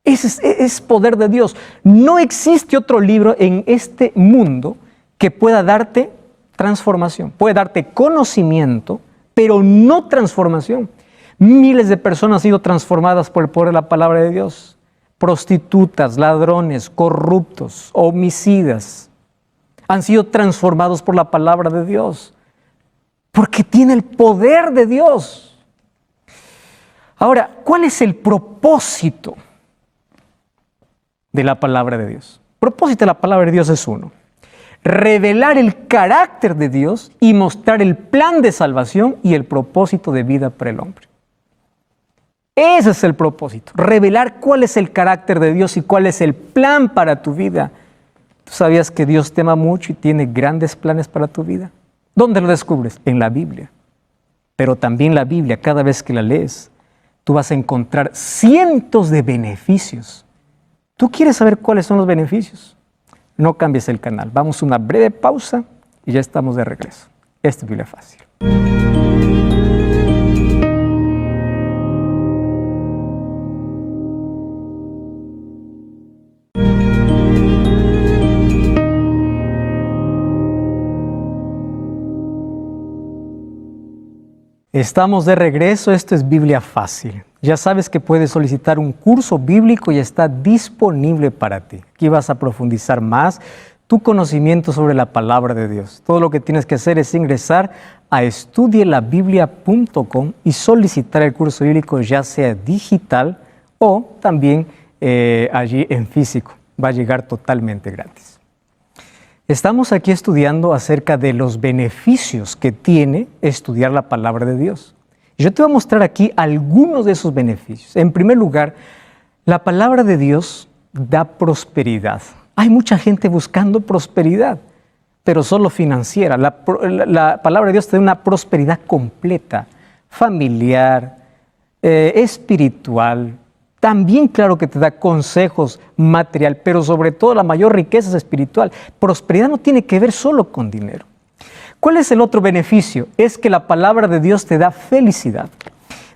Ese es poder de Dios. No existe otro libro en este mundo que pueda darte transformación. Puede darte conocimiento, pero no transformación. Miles de personas han sido transformadas por el poder de la palabra de Dios. Prostitutas, ladrones, corruptos, homicidas, han sido transformados por la palabra de Dios, porque tiene el poder de Dios. Ahora, ¿cuál es el propósito de la palabra de Dios? El propósito de la palabra de Dios es uno: revelar el carácter de Dios y mostrar el plan de salvación y el propósito de vida para el hombre. Ese es el propósito, revelar cuál es el carácter de Dios y cuál es el plan para tu vida. ¿Tú sabías que Dios te ama mucho y tiene grandes planes para tu vida? ¿Dónde lo descubres? En la Biblia. Pero también la Biblia, cada vez que la lees, tú vas a encontrar cientos de beneficios. ¿Tú quieres saber cuáles son los beneficios? No cambies el canal. Vamos a una breve pausa y ya estamos de regreso. Esto es Biblia Fácil. Estamos de regreso, esto es Biblia Fácil. Ya sabes que puedes solicitar un curso bíblico y está disponible para ti. Aquí vas a profundizar más tu conocimiento sobre la palabra de Dios. Todo lo que tienes que hacer es ingresar a estudielabiblia.com y solicitar el curso bíblico, ya sea digital o también allí en físico. Va a llegar totalmente gratis. Estamos aquí estudiando acerca de los beneficios que tiene estudiar la palabra de Dios. Yo te voy a mostrar aquí algunos de esos beneficios. En primer lugar, la palabra de Dios da prosperidad. Hay mucha gente buscando prosperidad, pero solo financiera. La palabra de Dios te da una prosperidad completa, familiar, espiritual. También, claro, que te da consejos material, pero sobre todo la mayor riqueza es espiritual. Prosperidad no tiene que ver solo con dinero. ¿Cuál es el otro beneficio? Es que la palabra de Dios te da felicidad.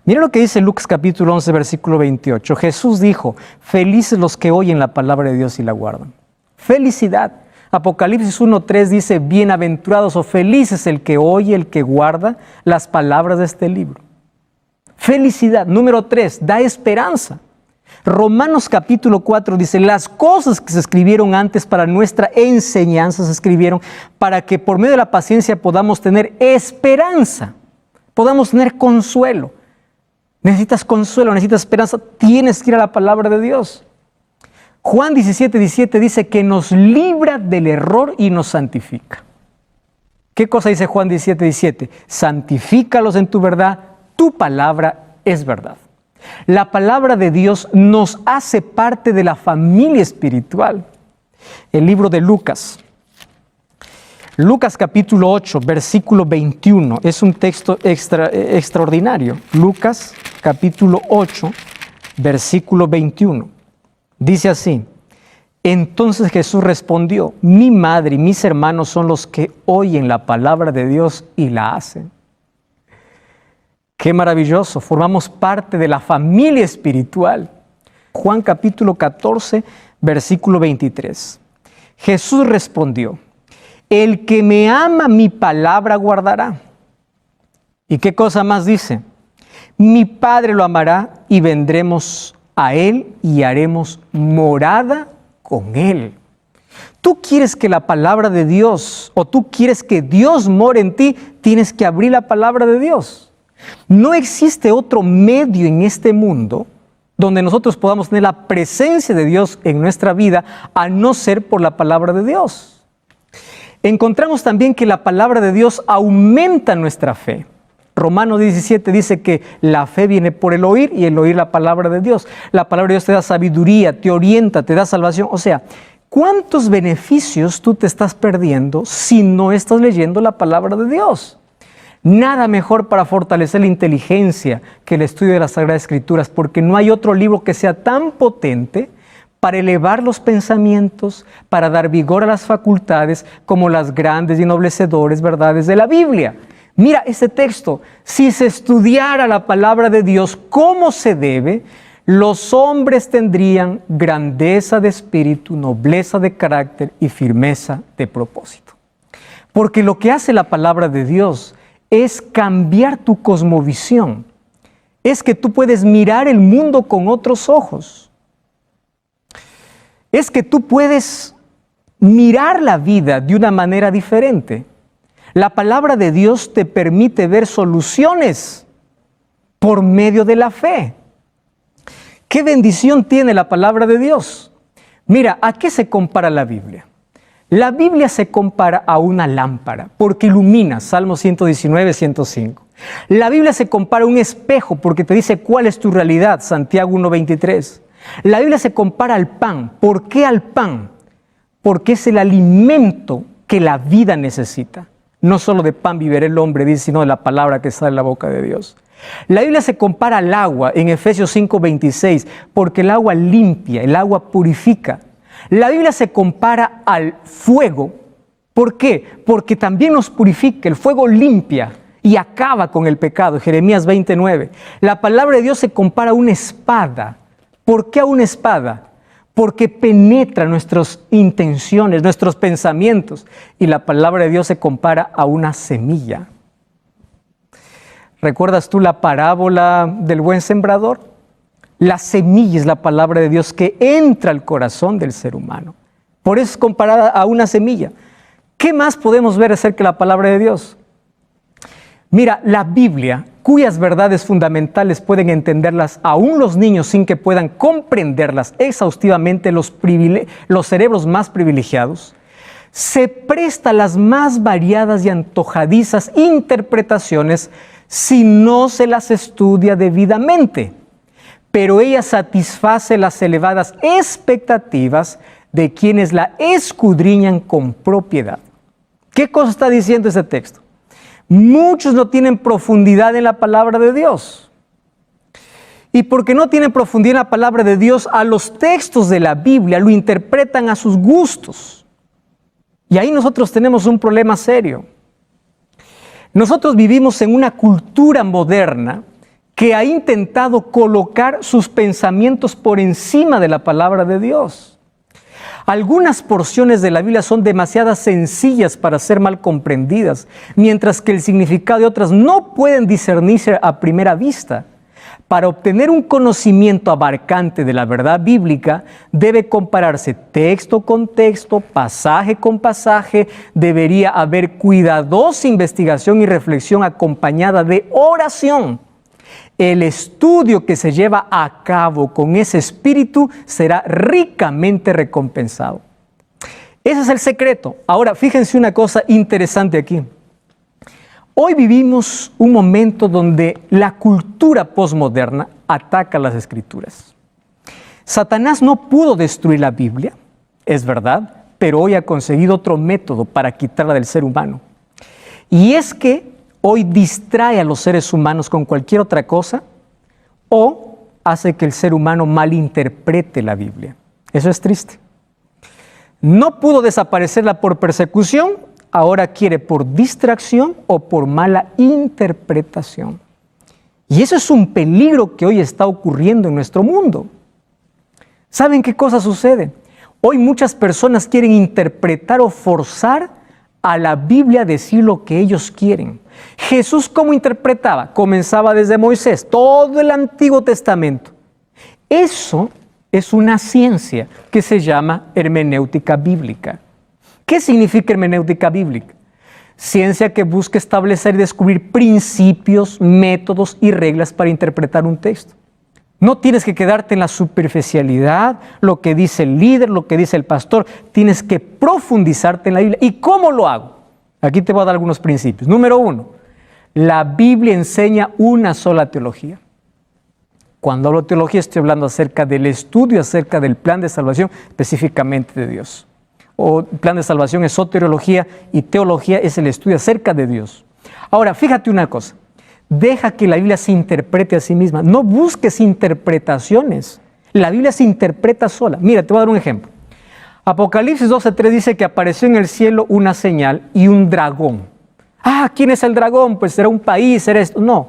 Mira lo que dice Lucas capítulo 11, versículo 28. Jesús dijo, felices los que oyen la palabra de Dios y la guardan. Felicidad. Apocalipsis 1:3 dice, bienaventurados o felices el que oye, el que guarda las palabras de este libro. Felicidad. Número 3, da esperanza. Romanos capítulo 4 dice, las cosas que se escribieron antes para nuestra enseñanza se escribieron para que por medio de la paciencia podamos tener esperanza, podamos tener consuelo. Necesitas consuelo, necesitas esperanza, tienes que ir a la palabra de Dios. Juan 17:17 dice que nos libra del error y nos santifica. ¿Qué cosa dice Juan 17:17? Santifícalos en tu verdad, tu palabra es verdad. La palabra de Dios nos hace parte de la familia espiritual. El libro de Lucas. Lucas capítulo 8, versículo 21. Es un texto extraordinario. Lucas capítulo 8, versículo 21. Dice así. Entonces Jesús respondió, mi madre y mis hermanos son los que oyen la palabra de Dios y la hacen. Qué maravilloso, formamos parte de la familia espiritual. Juan capítulo 14, versículo 23. Jesús respondió, el que me ama mi palabra guardará. ¿Y qué cosa más dice? Mi Padre lo amará y vendremos a él y haremos morada con él. Tú quieres que la palabra de Dios, o tú quieres que Dios more en ti, tienes que abrir la palabra de Dios. No existe otro medio en este mundo donde nosotros podamos tener la presencia de Dios en nuestra vida, a no ser por la palabra de Dios. Encontramos también que la palabra de Dios aumenta nuestra fe. Romanos 17 dice que la fe viene por el oír y el oír la palabra de Dios. La palabra de Dios te da sabiduría, te orienta, te da salvación. O sea, ¿cuántos beneficios tú te estás perdiendo si no estás leyendo la palabra de Dios? Nada mejor para fortalecer la inteligencia que el estudio de las Sagradas Escrituras, porque no hay otro libro que sea tan potente para elevar los pensamientos, para dar vigor a las facultades, como las grandes y ennoblecedores verdades de la Biblia. Mira ese texto: si se estudiara la palabra de Dios como se debe, los hombres tendrían grandeza de espíritu, nobleza de carácter y firmeza de propósito. Porque lo que hace la palabra de Dios es cambiar tu cosmovisión. Es que tú puedes mirar el mundo con otros ojos. Es que tú puedes mirar la vida de una manera diferente. La palabra de Dios te permite ver soluciones por medio de la fe. ¿Qué bendición tiene la palabra de Dios? Mira, ¿a qué se compara la Biblia? La Biblia se compara a una lámpara porque ilumina, Salmo 119, 105. La Biblia se compara a un espejo porque te dice cuál es tu realidad, Santiago 1:23. La Biblia se compara al pan. ¿Por qué al pan? Porque es el alimento que la vida necesita. No solo de pan vivirá el hombre, dice, sino de la palabra que sale de la boca de Dios. La Biblia se compara al agua en Efesios 5:26, porque el agua limpia, el agua purifica. La Biblia se compara al fuego. ¿Por qué? Porque también nos purifica. El fuego limpia y acaba con el pecado. Jeremías 29. La palabra de Dios se compara a una espada. ¿Por qué a una espada? Porque penetra nuestras intenciones, nuestros pensamientos. Y la palabra de Dios se compara a una semilla. ¿Recuerdas tú la parábola del buen sembrador? La semilla es la palabra de Dios que entra al corazón del ser humano. Por eso es comparada a una semilla. ¿Qué más podemos ver acerca de la palabra de Dios? Mira, la Biblia, cuyas verdades fundamentales pueden entenderlas aún los niños sin que puedan comprenderlas exhaustivamente los cerebros más privilegiados, se presta a las más variadas y antojadizas interpretaciones si no se las estudia debidamente. Pero ella satisface las elevadas expectativas de quienes la escudriñan con propiedad. ¿Qué cosa está diciendo ese texto? Muchos no tienen profundidad en la palabra de Dios. Y porque no tienen profundidad en la palabra de Dios, a los textos de la Biblia lo interpretan a sus gustos. Y ahí nosotros tenemos un problema serio. Nosotros vivimos en una cultura moderna que ha intentado colocar sus pensamientos por encima de la palabra de Dios. Algunas porciones de la Biblia son demasiado sencillas para ser mal comprendidas, mientras que el significado de otras no pueden discernirse a primera vista. Para obtener un conocimiento abarcante de la verdad bíblica, debe compararse texto con texto, pasaje con pasaje. Debería haber cuidadosa investigación y reflexión acompañada de oración. El estudio que se lleva a cabo con ese espíritu será ricamente recompensado. Ese es el secreto. Ahora, fíjense una cosa interesante aquí. Hoy vivimos un momento donde la cultura posmoderna ataca las Escrituras. Satanás no pudo destruir la Biblia, es verdad, pero hoy ha conseguido otro método para quitarla del ser humano. Y es que hoy distrae a los seres humanos con cualquier otra cosa o hace que el ser humano malinterprete la Biblia. Eso es triste. No pudo desaparecerla por persecución, ahora quiere por distracción o por mala interpretación. Y eso es un peligro que hoy está ocurriendo en nuestro mundo. ¿Saben qué cosa sucede? Hoy muchas personas quieren interpretar o forzar a la Biblia a decir lo que ellos quieren. Jesús, ¿cómo interpretaba? Comenzaba desde Moisés, todo el Antiguo Testamento. Eso es una ciencia que se llama hermenéutica bíblica. ¿Qué significa hermenéutica bíblica? Ciencia que busca establecer y descubrir principios, métodos y reglas para interpretar un texto. No tienes que quedarte en la superficialidad, lo que dice el líder, lo que dice el pastor. Tienes que profundizarte en la Biblia. ¿Y cómo lo hago? Aquí te voy a dar algunos principios. Número 1, la Biblia enseña una sola teología. Cuando hablo de teología estoy hablando acerca del estudio, acerca del plan de salvación, específicamente de Dios. O plan de salvación es soteriología y teología es el estudio acerca de Dios. Ahora, fíjate una cosa. Deja que la Biblia se interprete a sí misma. No busques interpretaciones. La Biblia se interpreta sola. Mira, te voy a dar un ejemplo. Apocalipsis 12:3 dice que apareció en el cielo una señal y un dragón. ¿Quién es el dragón? Pues será un país, será esto. No.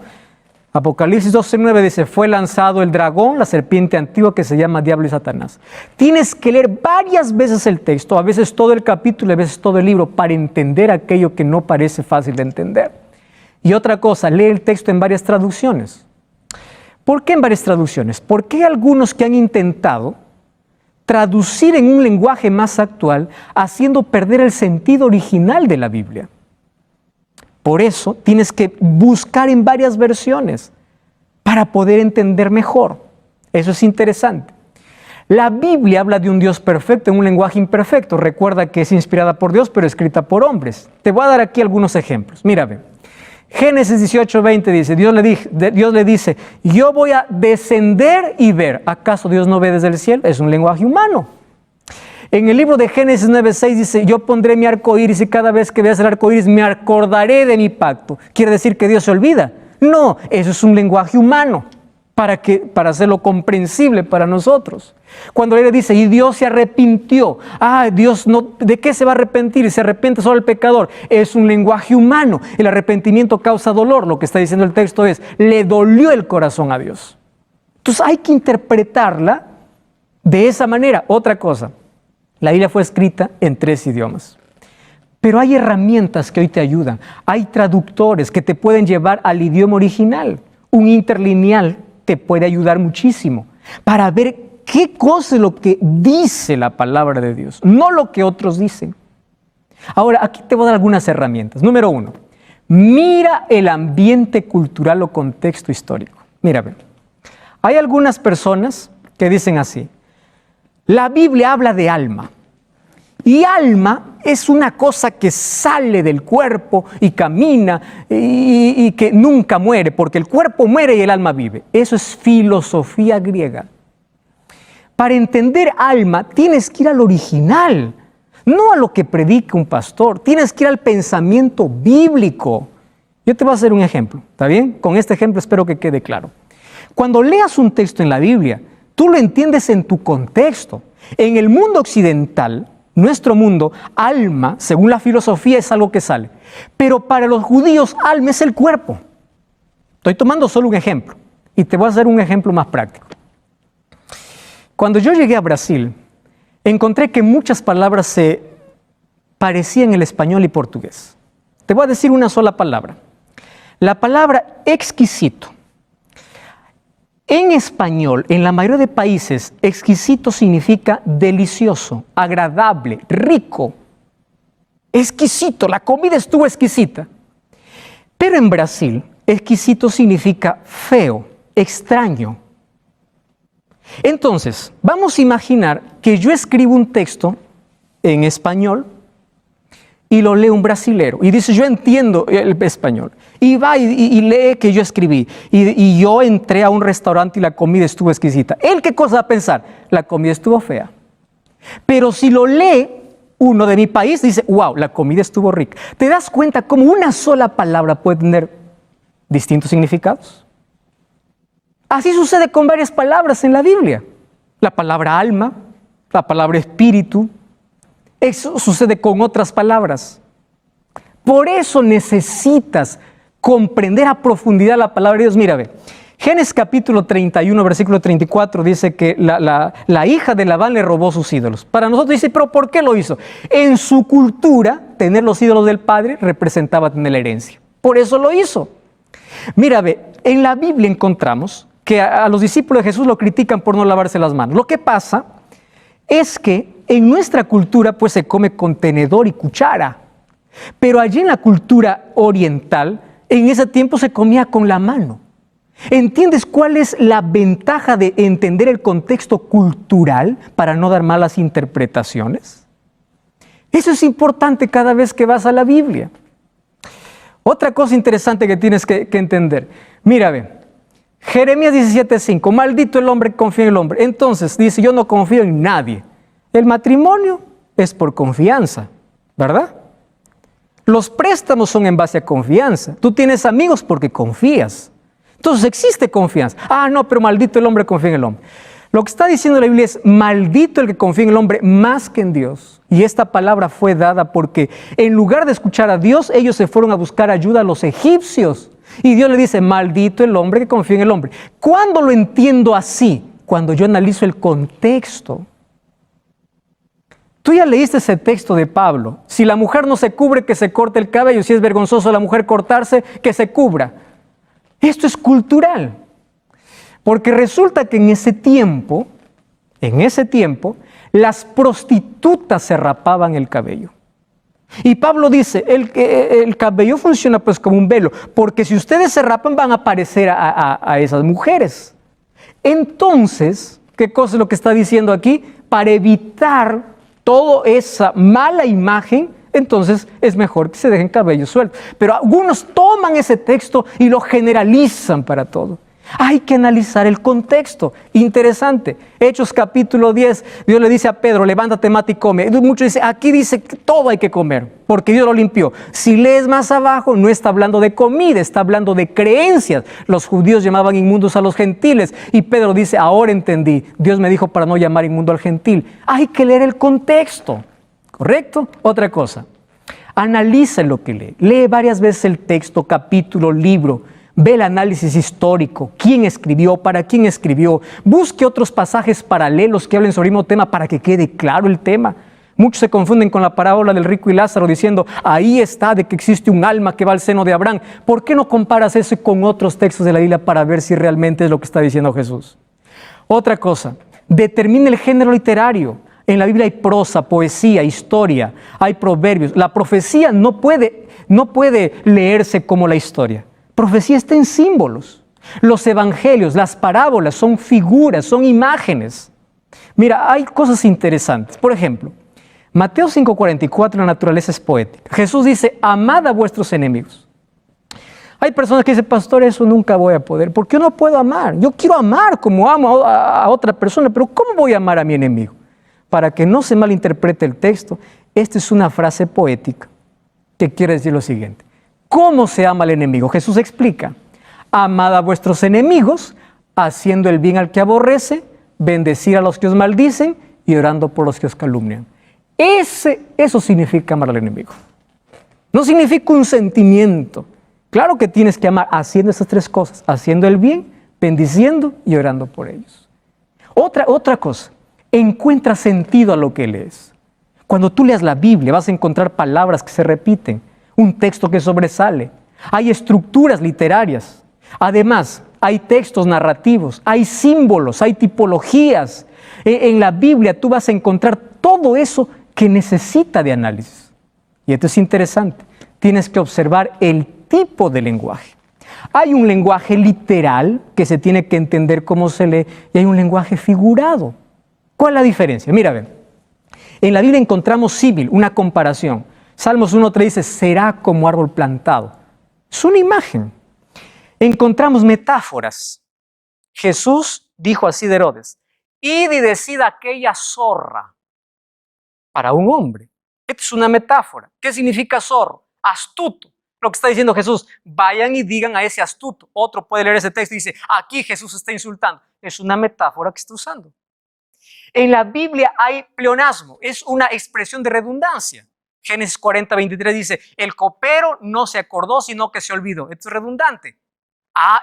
Apocalipsis 12:9 dice, fue lanzado el dragón, la serpiente antigua que se llama Diablo y Satanás. Tienes que leer varias veces el texto, a veces todo el capítulo, a veces todo el libro, para entender aquello que no parece fácil de entender. Y otra cosa, lee el texto en varias traducciones. ¿Por qué en varias traducciones? Porque hay algunos que han intentado traducir en un lenguaje más actual, haciendo perder el sentido original de la Biblia. Por eso tienes que buscar en varias versiones para poder entender mejor. Eso es interesante. La Biblia habla de un Dios perfecto en un lenguaje imperfecto. Recuerda que es inspirada por Dios, pero escrita por hombres. Te voy a dar aquí algunos ejemplos. Mira, ve. Génesis 18:20 dice, Dios le dice, yo voy a descender y ver. ¿Acaso Dios no ve desde el cielo? Es un lenguaje humano. En el libro de Génesis 9:6 dice, yo pondré mi arco iris y cada vez que veas el arco iris me acordaré de mi pacto. ¿Quiere decir que Dios se olvida? No, eso es un lenguaje humano para hacerlo comprensible para nosotros. Cuando él dice, y Dios se arrepintió. Dios no, ¿de qué se va a arrepentir? Se arrepiente solo el pecador. Es un lenguaje humano. El arrepentimiento causa dolor. Lo que está diciendo el texto es, le dolió el corazón a Dios. Entonces hay que interpretarla de esa manera. Otra cosa, la Biblia fue escrita en 3 idiomas. Pero hay herramientas que hoy te ayudan. Hay traductores que te pueden llevar al idioma original. Un interlineal te puede ayudar muchísimo para ver qué cosa es lo que dice la palabra de Dios, no lo que otros dicen. Ahora, aquí te voy a dar algunas herramientas. Número 1, mira el ambiente cultural o contexto histórico. Mira, hay algunas personas que dicen así, la Biblia habla de alma. Y alma es una cosa que sale del cuerpo y camina y que nunca muere, porque el cuerpo muere y el alma vive. Eso es filosofía griega. Para entender alma tienes que ir al original, no a lo que predica un pastor. Tienes que ir al pensamiento bíblico. Yo te voy a hacer un ejemplo, ¿está bien? Con este ejemplo espero que quede claro. Cuando leas un texto en la Biblia, tú lo entiendes en tu contexto. En el mundo occidental, nuestro mundo, alma, según la filosofía, es algo que sale. Pero para los judíos, alma es el cuerpo. Estoy tomando solo un ejemplo y te voy a hacer un ejemplo más práctico. Cuando yo llegué a Brasil, encontré que muchas palabras se parecían en el español y portugués. Te voy a decir una sola palabra. La palabra exquisito. En español, en la mayoría de países, exquisito significa delicioso, agradable, rico. Exquisito, la comida estuvo exquisita. Pero en Brasil, exquisito significa feo, extraño. Entonces, vamos a imaginar que yo escribo un texto en español y lo lee un brasilero y dice, yo entiendo el español. Y va y lee que yo escribí. Y yo entré a un restaurante y la comida estuvo exquisita. ¿Él qué cosa va a pensar? La comida estuvo fea. Pero si lo lee uno de mi país, dice, wow, la comida estuvo rica. ¿Te das cuenta cómo una sola palabra puede tener distintos significados? Así sucede con varias palabras en la Biblia. La palabra alma, la palabra espíritu. Eso sucede con otras palabras. Por eso necesitas comprender a profundidad la palabra de Dios. Mira, ve. Génesis capítulo 31, versículo 34 dice que la hija de Labán le robó sus ídolos. Para nosotros dice, pero ¿por qué lo hizo? En su cultura, tener los ídolos del padre representaba tener la herencia. Por eso lo hizo. Mira, ve, en la Biblia encontramos que a los discípulos de Jesús lo critican por no lavarse las manos. Lo que pasa es que en nuestra cultura pues se come con tenedor y cuchara, pero allí en la cultura oriental, en ese tiempo se comía con la mano. ¿Entiendes cuál es la ventaja de entender el contexto cultural para no dar malas interpretaciones? Eso es importante cada vez que vas a la Biblia. Otra cosa interesante que tienes que entender. Mira, ve, Jeremías 17:5, maldito el hombre que confía en el hombre. Entonces dice, yo no confío en nadie. El matrimonio es por confianza, ¿verdad? Los préstamos son en base a confianza. Tú tienes amigos porque confías. Entonces existe confianza. Ah, no, pero maldito el hombre que confía en el hombre. Lo que está diciendo la Biblia es, maldito el que confía en el hombre más que en Dios. Y esta palabra fue dada porque en lugar de escuchar a Dios, ellos se fueron a buscar ayuda a los egipcios. Y Dios le dice, maldito el hombre que confía en el hombre. ¿Cuándo lo entiendo así? Cuando yo analizo el contexto. Tú ya leíste ese texto de Pablo. Si la mujer no se cubre, que se corte el cabello. Si es vergonzoso la mujer cortarse, que se cubra. Esto es cultural. Porque resulta que en ese tiempo, las prostitutas se rapaban el cabello. Y Pablo dice, el cabello funciona pues como un velo, porque si ustedes se rapan van a parecer a esas mujeres. Entonces, ¿qué cosa es lo que está diciendo aquí? Para evitar toda esa mala imagen, entonces es mejor que se dejen cabello suelto. Pero algunos toman ese texto y lo generalizan para todo. Hay que analizar el contexto. Interesante. Hechos capítulo 10, Dios le dice a Pedro, levántate, mate y come. Muchos dicen, aquí dice que todo hay que comer, porque Dios lo limpió. Si lees más abajo, no está hablando de comida, está hablando de creencias. Los judíos llamaban inmundos a los gentiles. Y Pedro dice, ahora entendí. Dios me dijo para no llamar inmundo al gentil. Hay que leer el contexto. ¿Correcto? Otra cosa. Analiza lo que lee. Lee varias veces el texto, capítulo, libro. Ve el análisis histórico, quién escribió, para quién escribió. Busque otros pasajes paralelos que hablen sobre el mismo tema para que quede claro el tema. Muchos se confunden con la parábola del rico y Lázaro diciendo, ahí está de que existe un alma que va al seno de Abraham. ¿Por qué no comparas eso con otros textos de la Biblia para ver si realmente es lo que está diciendo Jesús? Otra cosa, determina el género literario. En la Biblia hay prosa, poesía, historia, hay proverbios. La profecía no puede leerse como la historia. Profecía está en símbolos. Los evangelios, las parábolas son figuras, son imágenes. Mira, hay cosas interesantes. Por ejemplo, Mateo 5:44, la naturaleza es poética. Jesús dice, amad a vuestros enemigos. Hay personas que dicen, pastor, eso nunca voy a poder. ¿Por qué no puedo amar? Yo quiero amar como amo a otra persona, pero ¿cómo voy a amar a mi enemigo? Para que no se malinterprete el texto, esta es una frase poética que quiere decir lo siguiente. ¿Cómo se ama al enemigo? Jesús explica, amad a vuestros enemigos, haciendo el bien al que aborrece, bendecir a los que os maldicen y orando por los que os calumnian. Eso significa amar al enemigo. No significa un sentimiento. Claro que tienes que amar haciendo esas tres cosas, haciendo el bien, bendiciendo y orando por ellos. Otra cosa, encuentra sentido a lo que lees. Cuando tú leas la Biblia vas a encontrar palabras que se repiten, un texto que sobresale. Hay estructuras literarias. Además, hay textos narrativos, hay símbolos, hay tipologías. En la Biblia tú vas a encontrar todo eso que necesita de análisis. Y esto es interesante. Tienes que observar el tipo de lenguaje. Hay un lenguaje literal que se tiene que entender cómo se lee y hay un lenguaje figurado. ¿Cuál es la diferencia? Mira, ven. En la Biblia encontramos símil, una comparación. Salmos 1:3 dice, será como árbol plantado. Es una imagen. Encontramos metáforas. Jesús dijo así de Herodes, id y decid aquella zorra para un hombre. Esta es una metáfora. ¿Qué significa zorro? Astuto. Lo que está diciendo Jesús, vayan y digan a ese astuto. Otro puede leer ese texto y dice, aquí Jesús está insultando. Es una metáfora que está usando. En la Biblia hay pleonasmo, es una expresión de redundancia. Génesis 40:23 dice, el copero no se acordó, sino que se olvidó. Esto es redundante.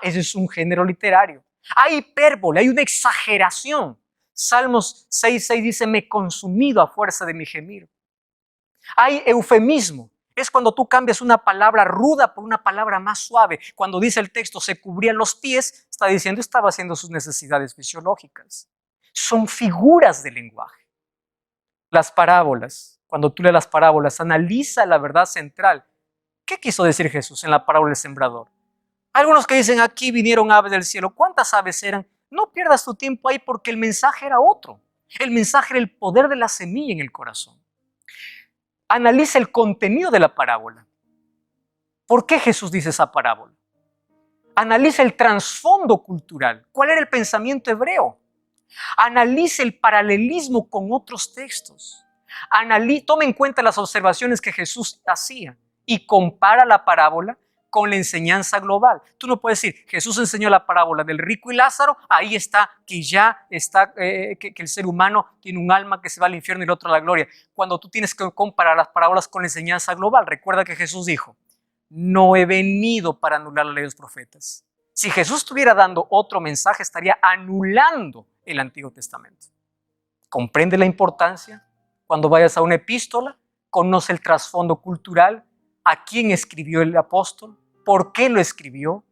Ese es un género literario. Hay hipérbole, hay una exageración. Salmos 6:6 dice, me he consumido a fuerza de mi gemir. Hay eufemismo. Es cuando tú cambias una palabra ruda por una palabra más suave. Cuando dice el texto, se cubrían los pies, está diciendo, estaba haciendo sus necesidades fisiológicas. Son figuras de lenguaje. Las parábolas, cuando tú lees las parábolas, analiza la verdad central. ¿Qué quiso decir Jesús en la parábola del sembrador? Algunos que dicen, aquí vinieron aves del cielo. ¿Cuántas aves eran? No pierdas tu tiempo ahí porque el mensaje era otro. El mensaje era el poder de la semilla en el corazón. Analiza el contenido de la parábola. ¿Por qué Jesús dice esa parábola? Analiza el trasfondo cultural. ¿Cuál era el pensamiento hebreo? Analiza el paralelismo con otros textos. Toma en cuenta las observaciones que Jesús hacía y compara la parábola con la enseñanza global. Tú no puedes decir, Jesús enseñó la parábola del rico y Lázaro, ahí está, que ya está, que el ser humano tiene un alma que se va al infierno y el otro a la gloria. Cuando tú tienes que comparar las parábolas con la enseñanza global, recuerda que Jesús dijo, no he venido para anular la ley de los profetas. Si Jesús estuviera dando otro mensaje, estaría anulando el Antiguo Testamento. ¿Comprende la importancia? Cuando vayas a una epístola, conoce el trasfondo cultural, a quién escribió el apóstol, por qué lo escribió.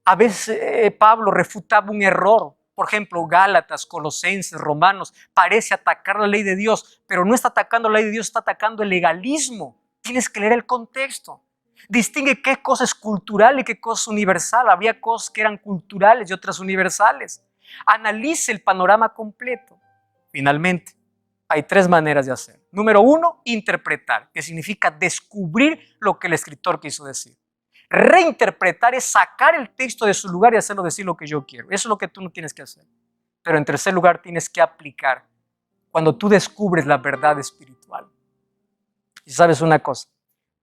A veces Pablo refutaba un error. Por ejemplo, Gálatas, Colosenses, Romanos, parece atacar la ley de Dios, pero no está atacando la ley de Dios, está atacando el legalismo. Tienes que leer el contexto. Distingue qué cosa es cultural y qué cosa es universal. Había cosas que eran culturales y otras universales. Analice el panorama completo. Finalmente, hay 3 maneras de hacer. Número 1, interpretar, que significa descubrir lo que el escritor quiso decir. Reinterpretar es sacar el texto de su lugar y hacerlo decir lo que yo quiero. Eso es lo que tú no tienes que hacer. Pero en tercer lugar, tienes que aplicar cuando tú descubres la verdad espiritual. Y sabes una cosa,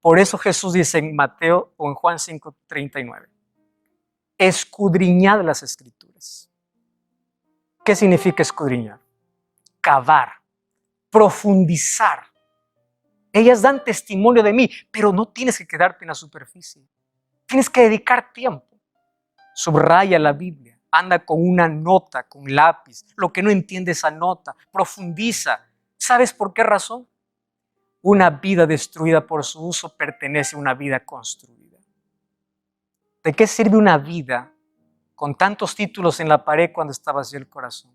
por eso Jesús dice en Mateo o en Juan 5:39, escudriñad las escrituras. ¿Qué significa escudriñar? Cavar, profundizar. Ellas dan testimonio de mí, pero no tienes que quedarte en la superficie. Tienes que dedicar tiempo. Subraya la Biblia, anda con una nota, con lápiz. Lo que no entiende esa nota, profundiza. ¿Sabes por qué razón? Una vida destruida por su uso pertenece a una vida construida. ¿De qué sirve una vida con tantos títulos en la pared cuando está vacío el corazón?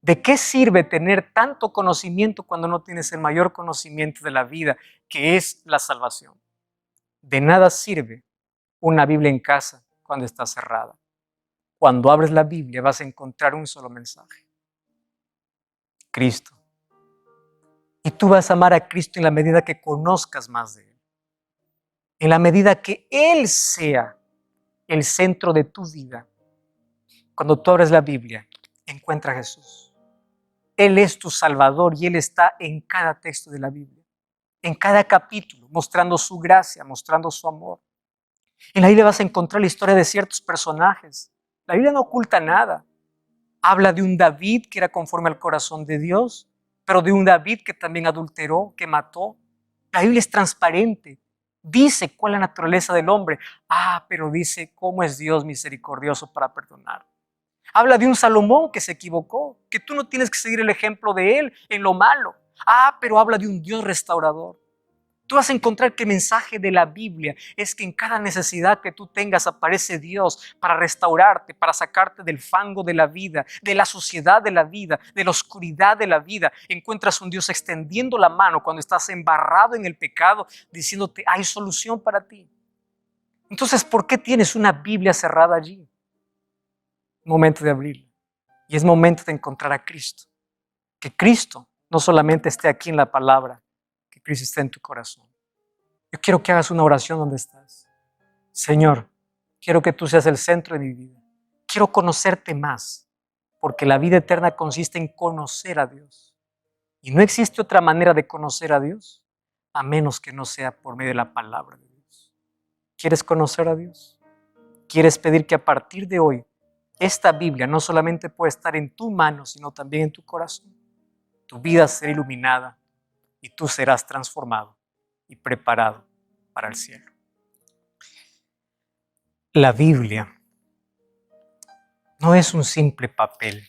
¿De qué sirve tener tanto conocimiento cuando no tienes el mayor conocimiento de la vida, que es la salvación? De nada sirve una Biblia en casa cuando está cerrada. Cuando abres la Biblia vas a encontrar un solo mensaje: Cristo. Y tú vas a amar a Cristo en la medida que conozcas más de Él. En la medida que Él sea el centro de tu vida. Cuando tú abres la Biblia, encuentra a Jesús. Él es tu Salvador y Él está en cada texto de la Biblia, en cada capítulo, mostrando su gracia, mostrando su amor. En la Biblia vas a encontrar la historia de ciertos personajes. La Biblia no oculta nada. Habla de un David que era conforme al corazón de Dios, pero de un David que también adulteró, que mató. La Biblia es transparente. Dice cuál es la naturaleza del hombre. Pero dice cómo es Dios misericordioso para perdonar. Habla de un Salomón que se equivocó, que tú no tienes que seguir el ejemplo de él en lo malo. Pero habla de un Dios restaurador. Tú vas a encontrar que el mensaje de la Biblia es que en cada necesidad que tú tengas aparece Dios para restaurarte, para sacarte del fango de la vida, de la suciedad de la vida, de la oscuridad de la vida. Encuentras un Dios extendiendo la mano cuando estás embarrado en el pecado, diciéndote, hay solución para ti. Entonces, ¿por qué tienes una Biblia cerrada allí? Momento de abrirla. Y es momento de encontrar a Cristo. Que Cristo no solamente esté aquí en la palabra, que Cristo esté en tu corazón. Yo quiero que hagas una oración donde estás. Señor, quiero que tú seas el centro de mi vida. Quiero conocerte más, porque la vida eterna consiste en conocer a Dios. Y no existe otra manera de conocer a Dios, a menos que no sea por medio de la palabra de Dios. ¿Quieres conocer a Dios? ¿Quieres pedir que a partir de hoy esta Biblia no solamente puede estar en tu mano, sino también en tu corazón? Tu vida será iluminada y tú serás transformado y preparado para el cielo. La Biblia no es un simple papel,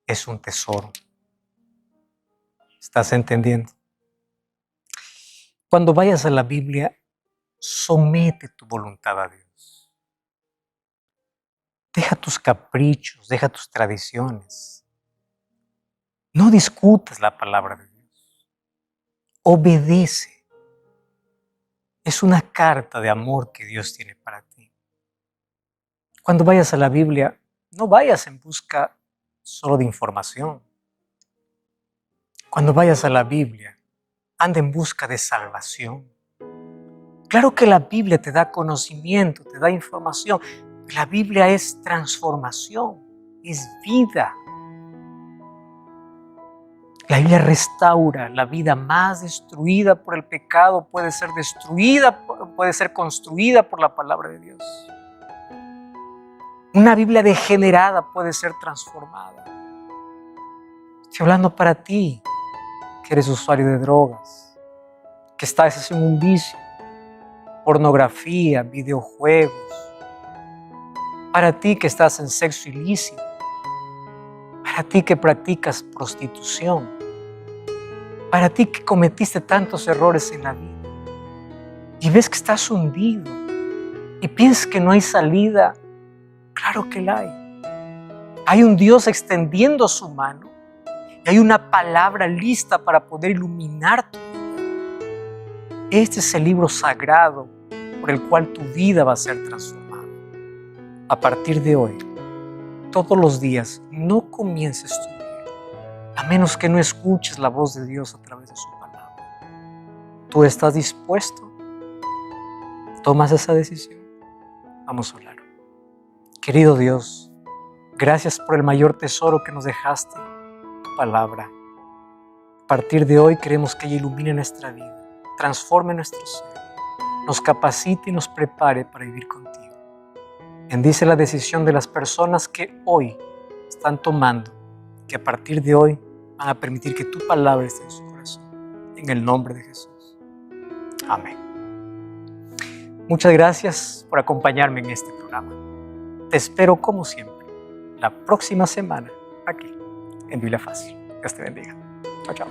es un tesoro. ¿Estás entendiendo? Cuando vayas a la Biblia, somete tu voluntad a Dios. Deja tus caprichos, deja tus tradiciones. No discutas la palabra de Dios. Obedece. Es una carta de amor que Dios tiene para ti. Cuando vayas a la Biblia, no vayas en busca solo de información. Cuando vayas a la Biblia, anda en busca de salvación. Claro que la Biblia te da conocimiento, te da información. La Biblia es transformación, es vida. La Biblia restaura. La vida más destruida por el pecado puede ser destruida, puede ser construida por la palabra de Dios. Una Biblia degenerada puede ser transformada. Estoy hablando para ti, que eres usuario de drogas, que estás en un vicio, pornografía, videojuegos. Para ti que estás en sexo ilícito. Para ti que practicas prostitución. Para ti que cometiste tantos errores en la vida. Y ves que estás hundido. Y piensas que no hay salida. Claro que la hay. Hay un Dios extendiendo su mano. Y hay una palabra lista para poder iluminar tu vida. Este es el libro sagrado por el cual tu vida va a ser transformada. A partir de hoy, todos los días, no comiences tu día, a menos que no escuches la voz de Dios a través de su palabra. ¿Tú estás dispuesto? ¿Tomas esa decisión? Vamos a orar. Querido Dios, gracias por el mayor tesoro que nos dejaste, tu palabra. A partir de hoy queremos que ella ilumine nuestra vida, transforme nuestro ser, nos capacite y nos prepare para vivir contigo. Bendice la decisión de las personas que hoy están tomando, que a partir de hoy van a permitir que tu palabra esté en su corazón. En el nombre de Jesús. Amén. Muchas gracias por acompañarme en este programa. Te espero como siempre la próxima semana aquí en Biblia Fácil. Dios te bendiga. Chao, chao.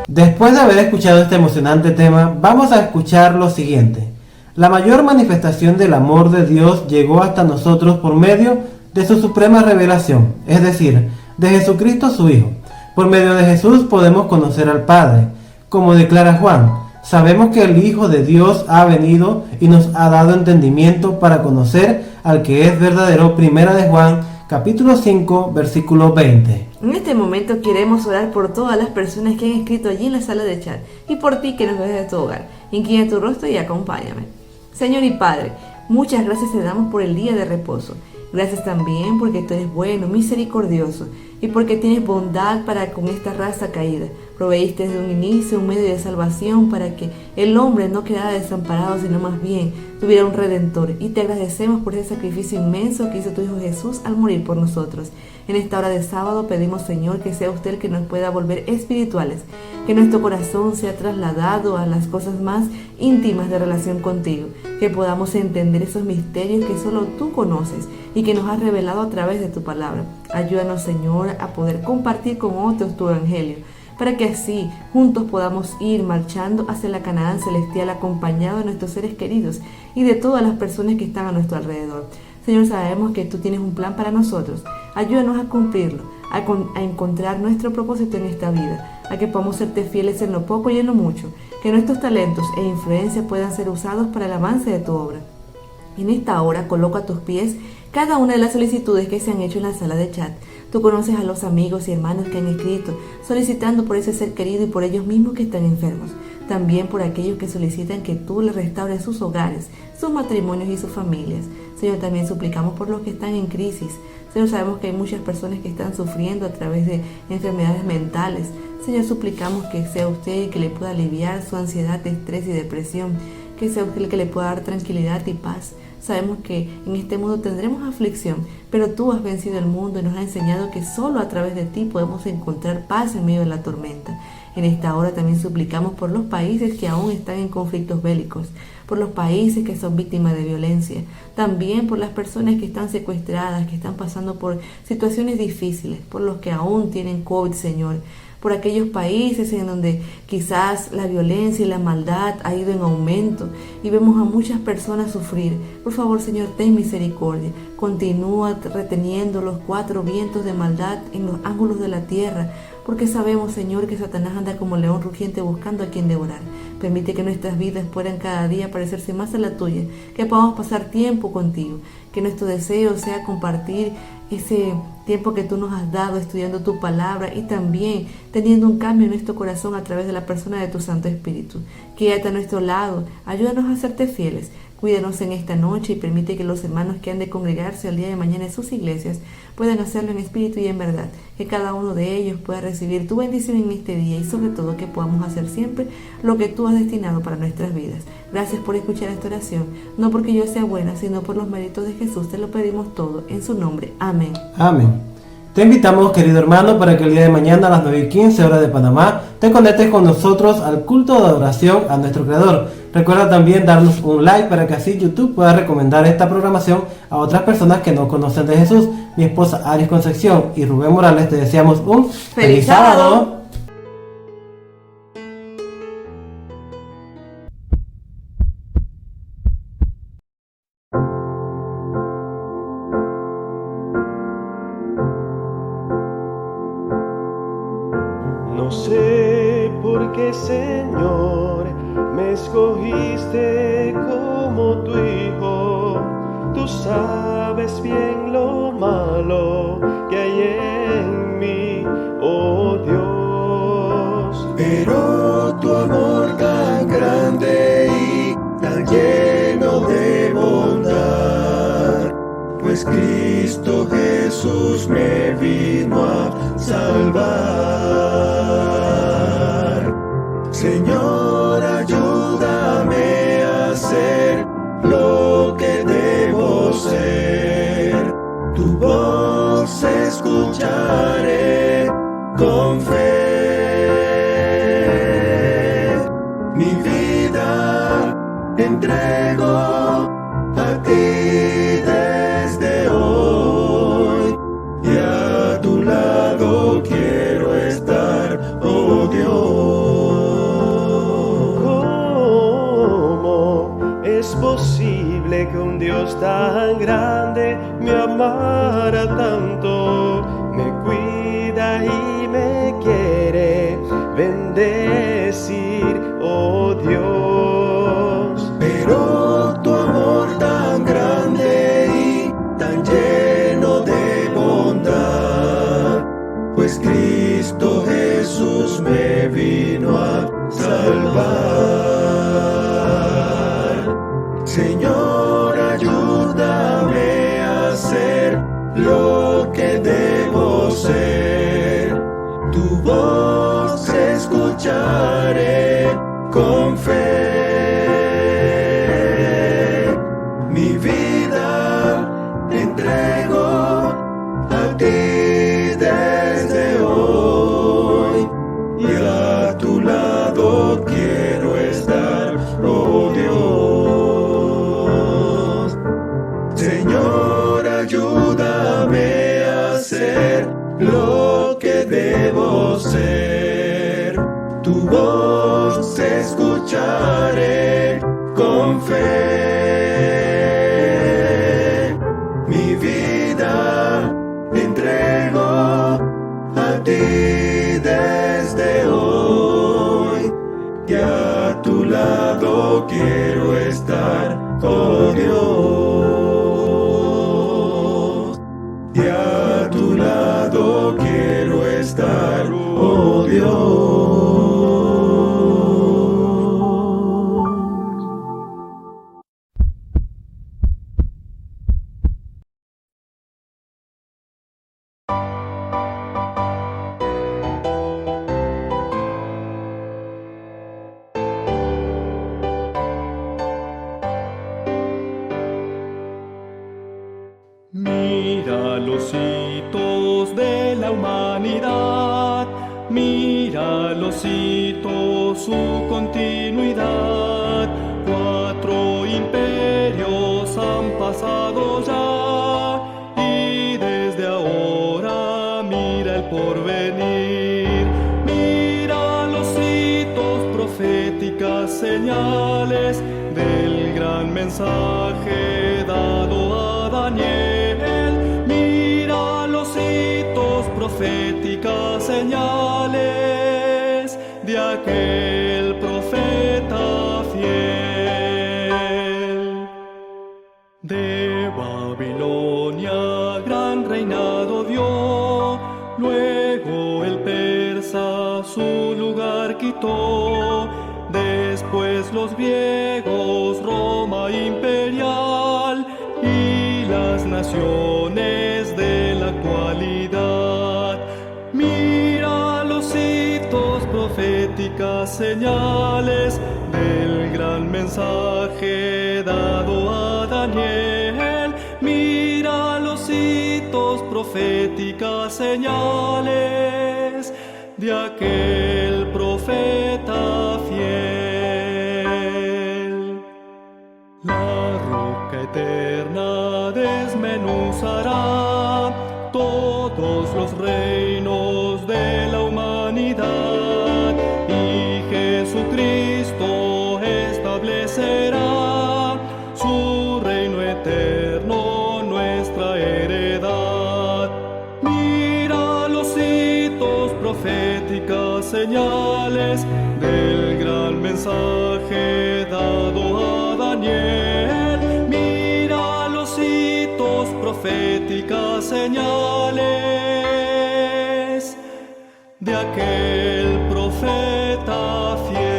Después de haber escuchado este emocionante tema, vamos a escuchar lo siguiente. La mayor manifestación del amor de Dios llegó hasta nosotros por medio de su suprema revelación, es decir, de Jesucristo su Hijo. Por medio de Jesús podemos conocer al Padre. Como declara Juan, sabemos que el Hijo de Dios ha venido y nos ha dado entendimiento para conocer al que es verdadero. Primera de Juan, capítulo 5, versículo 20. En este momento queremos orar por todas las personas que han escrito allí en la sala de chat y por ti que nos ves de tu hogar. Inclina tu rostro y acompáñame. Señor y Padre, muchas gracias te damos por el día de reposo. Gracias también porque tú eres bueno, misericordioso y porque tienes bondad para con esta raza caída. Proveíste desde un inicio un medio de salvación para que el hombre no quedara desamparado, sino más bien tuviera un redentor. Y te agradecemos por ese sacrificio inmenso que hizo tu Hijo Jesús al morir por nosotros. En esta hora de sábado pedimos, Señor, que sea usted el que nos pueda volver espirituales, que nuestro corazón sea trasladado a las cosas más íntimas de relación contigo, que podamos entender esos misterios que solo tú conoces y que nos has revelado a través de tu palabra. Ayúdanos, Señor, a poder compartir con otros tu evangelio, para que así juntos podamos ir marchando hacia la Canaán celestial acompañados de nuestros seres queridos y de todas las personas que están a nuestro alrededor. Señor, sabemos que tú tienes un plan para nosotros. Ayúdanos a cumplirlo, a encontrar nuestro propósito en esta vida, a que podamos serte fieles en lo poco y en lo mucho, que nuestros talentos e influencias puedan ser usados para el avance de tu obra. En esta hora coloco a tus pies cada una de las solicitudes que se han hecho en la sala de chat. Tú conoces a los amigos y hermanos que han escrito, solicitando por ese ser querido y por ellos mismos que están enfermos. También por aquellos que solicitan que tú les restaures sus hogares, sus matrimonios y sus familias. Señor, también suplicamos por los que están en crisis. Señor, sabemos que hay muchas personas que están sufriendo a través de enfermedades mentales. Señor, suplicamos que sea usted el que le pueda aliviar su ansiedad, estrés y depresión, que sea usted el que le pueda dar tranquilidad y paz. Sabemos que en este mundo tendremos aflicción, pero tú has vencido el mundo y nos has enseñado que solo a través de ti podemos encontrar paz en medio de la tormenta. En esta hora también suplicamos por los países que aún están en conflictos bélicos, por los países que son víctimas de violencia, también por las personas que están secuestradas, que están pasando por situaciones difíciles, por los que aún tienen COVID, Señor, por aquellos países en donde quizás la violencia y la maldad ha ido en aumento y vemos a muchas personas sufrir. Por favor, Señor, ten misericordia. Continúa reteniendo los 4 vientos de maldad en los ángulos de la tierra, porque sabemos, Señor, que Satanás anda como león rugiente buscando a quien devorar. Permite que nuestras vidas puedan cada día parecerse más a la tuya, que podamos pasar tiempo contigo, que nuestro deseo sea compartir ese tiempo que tú nos has dado estudiando tu palabra y también teniendo un cambio en nuestro corazón a través de la persona de tu Santo Espíritu. Quédate a nuestro lado, ayúdanos a serte fieles. Cuídanos en esta noche y permite que los hermanos que han de congregarse el día de mañana en sus iglesias puedan hacerlo en espíritu y en verdad, que cada uno de ellos pueda recibir tu bendición en este día y sobre todo que podamos hacer siempre lo que tú has destinado para nuestras vidas. Gracias por escuchar esta oración, no porque yo sea buena, sino por los méritos de Jesús. Te lo pedimos todo en su nombre. Amén. Amén. Te invitamos, querido hermano, para que el día de mañana a las 9:15 horas de Panamá te conectes con nosotros al culto de adoración a nuestro Creador. Recuerda también darnos un like para que así YouTube pueda recomendar esta programación a otras personas que no conocen de Jesús. Mi esposa Aris Concepción y Rubén Morales te deseamos un ¡Feliz sábado! No sé por qué, Señor, me escogiste como tu hijo. Tú sabes bien lo malo que hay en mí, oh Dios. Pero tu amor tan grande y tan lleno de bondad, pues Cristo Jesús me vino a salvar. Señor, ayúdame a hacer lo que debo ser. Tu voz escucharé con fe. Mi vida entrego a ti desde hoy, y a tu lado quiero estar, oh Dios. ¿Cómo es posible que un Dios tan grande me amara tanto? Me cuida y me quiere bendecir, oh Dios. Pero tu amor tan grande y tan lleno de bondad, pues Cristo Jesús me vino a salvar. Señor, ayúdame a hacer lo que debo ser. Tu voz escucharé con fe. Mi vida te entrego a ti desde hoy, y a tu lado quiero estar, oh Dios. Señor, ayúdame a hacer lo que debo ser. Tu voz escucharé con fe. Mi vida te entrego a ti desde hoy, y a tu lado quiero estar, oh Dios. Y a tu lado quiero estar, oh Dios. Mira los hitos de la humanidad, mira los cito su continuidad. 4 imperios han pasado ya, y desde ahora mira el porvenir. Mira los hitos, proféticas señales del gran mensaje dado a Daniel. Mira los hitos, proféticas señales de aquel profeta fiel. De Babilonia gran reinado dio, luego el persa su lugar quitó. Después los griegos, Roma imperial y las naciones de la actualidad. Mira los hitos, proféticas señales del gran mensaje dado a Daniel. Mira los hitos, proféticas señales de aquel profeta fiel. La roca eterna desmenuzará todos los reinos de la humanidad, y Jesucristo establecerá su reino eterno, nuestra heredad. Mira los hitos, proféticas señales del gran mensaje dado a Daniel. Mira los hitos, proféticas señales de aquel profeta fiel.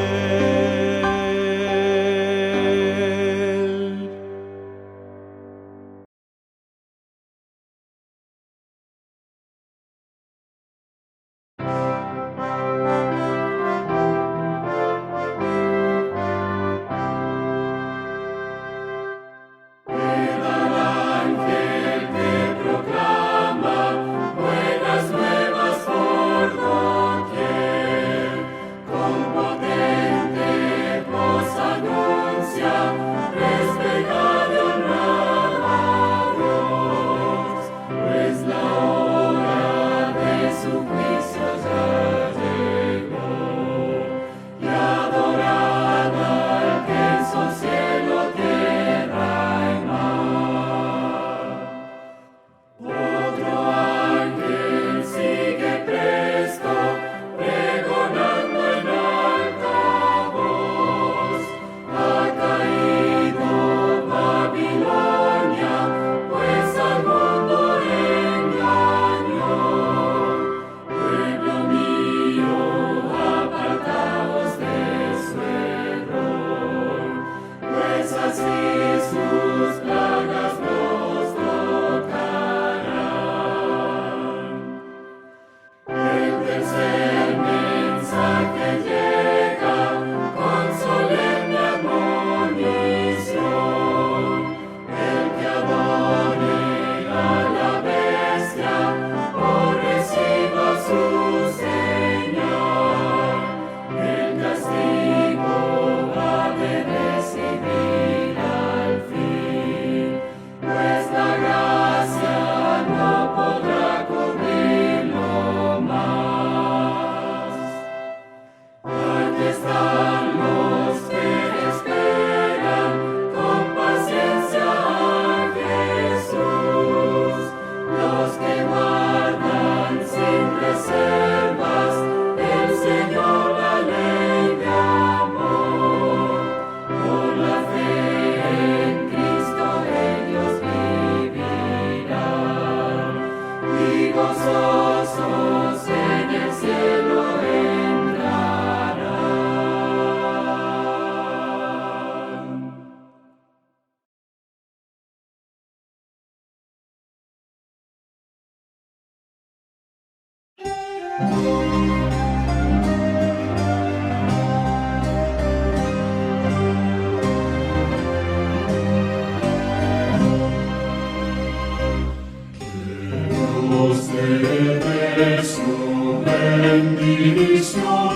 Dios te dé su bendición,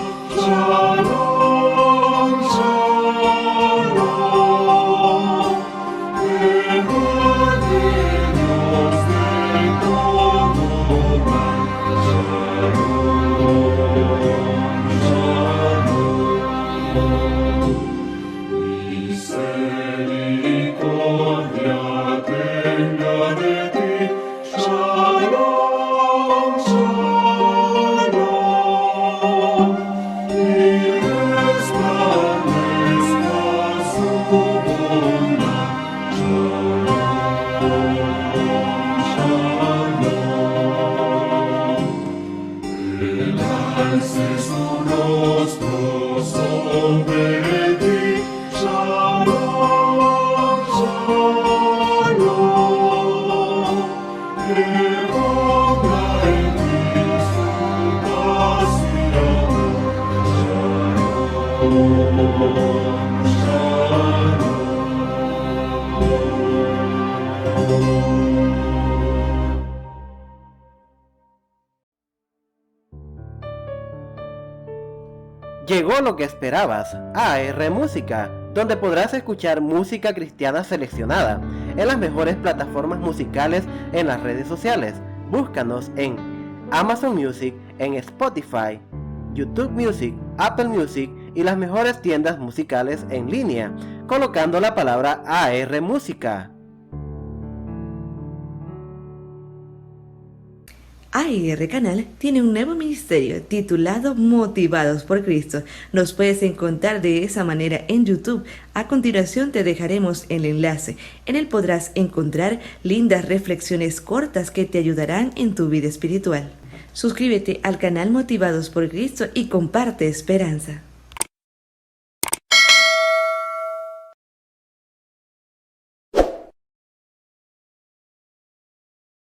Llegó lo que esperabas, AR Música, donde podrás escuchar música cristiana seleccionada en las mejores plataformas musicales en las redes sociales. Búscanos en Amazon Music, en Spotify, YouTube Music, Apple Music y las mejores tiendas musicales en línea, colocando la palabra AR Música. AR Canal tiene un nuevo ministerio titulado Motivados por Cristo. Nos puedes encontrar de esa manera en YouTube. A continuación te dejaremos el enlace. En él podrás encontrar lindas reflexiones cortas que te ayudarán en tu vida espiritual. Suscríbete al canal Motivados por Cristo y comparte esperanza.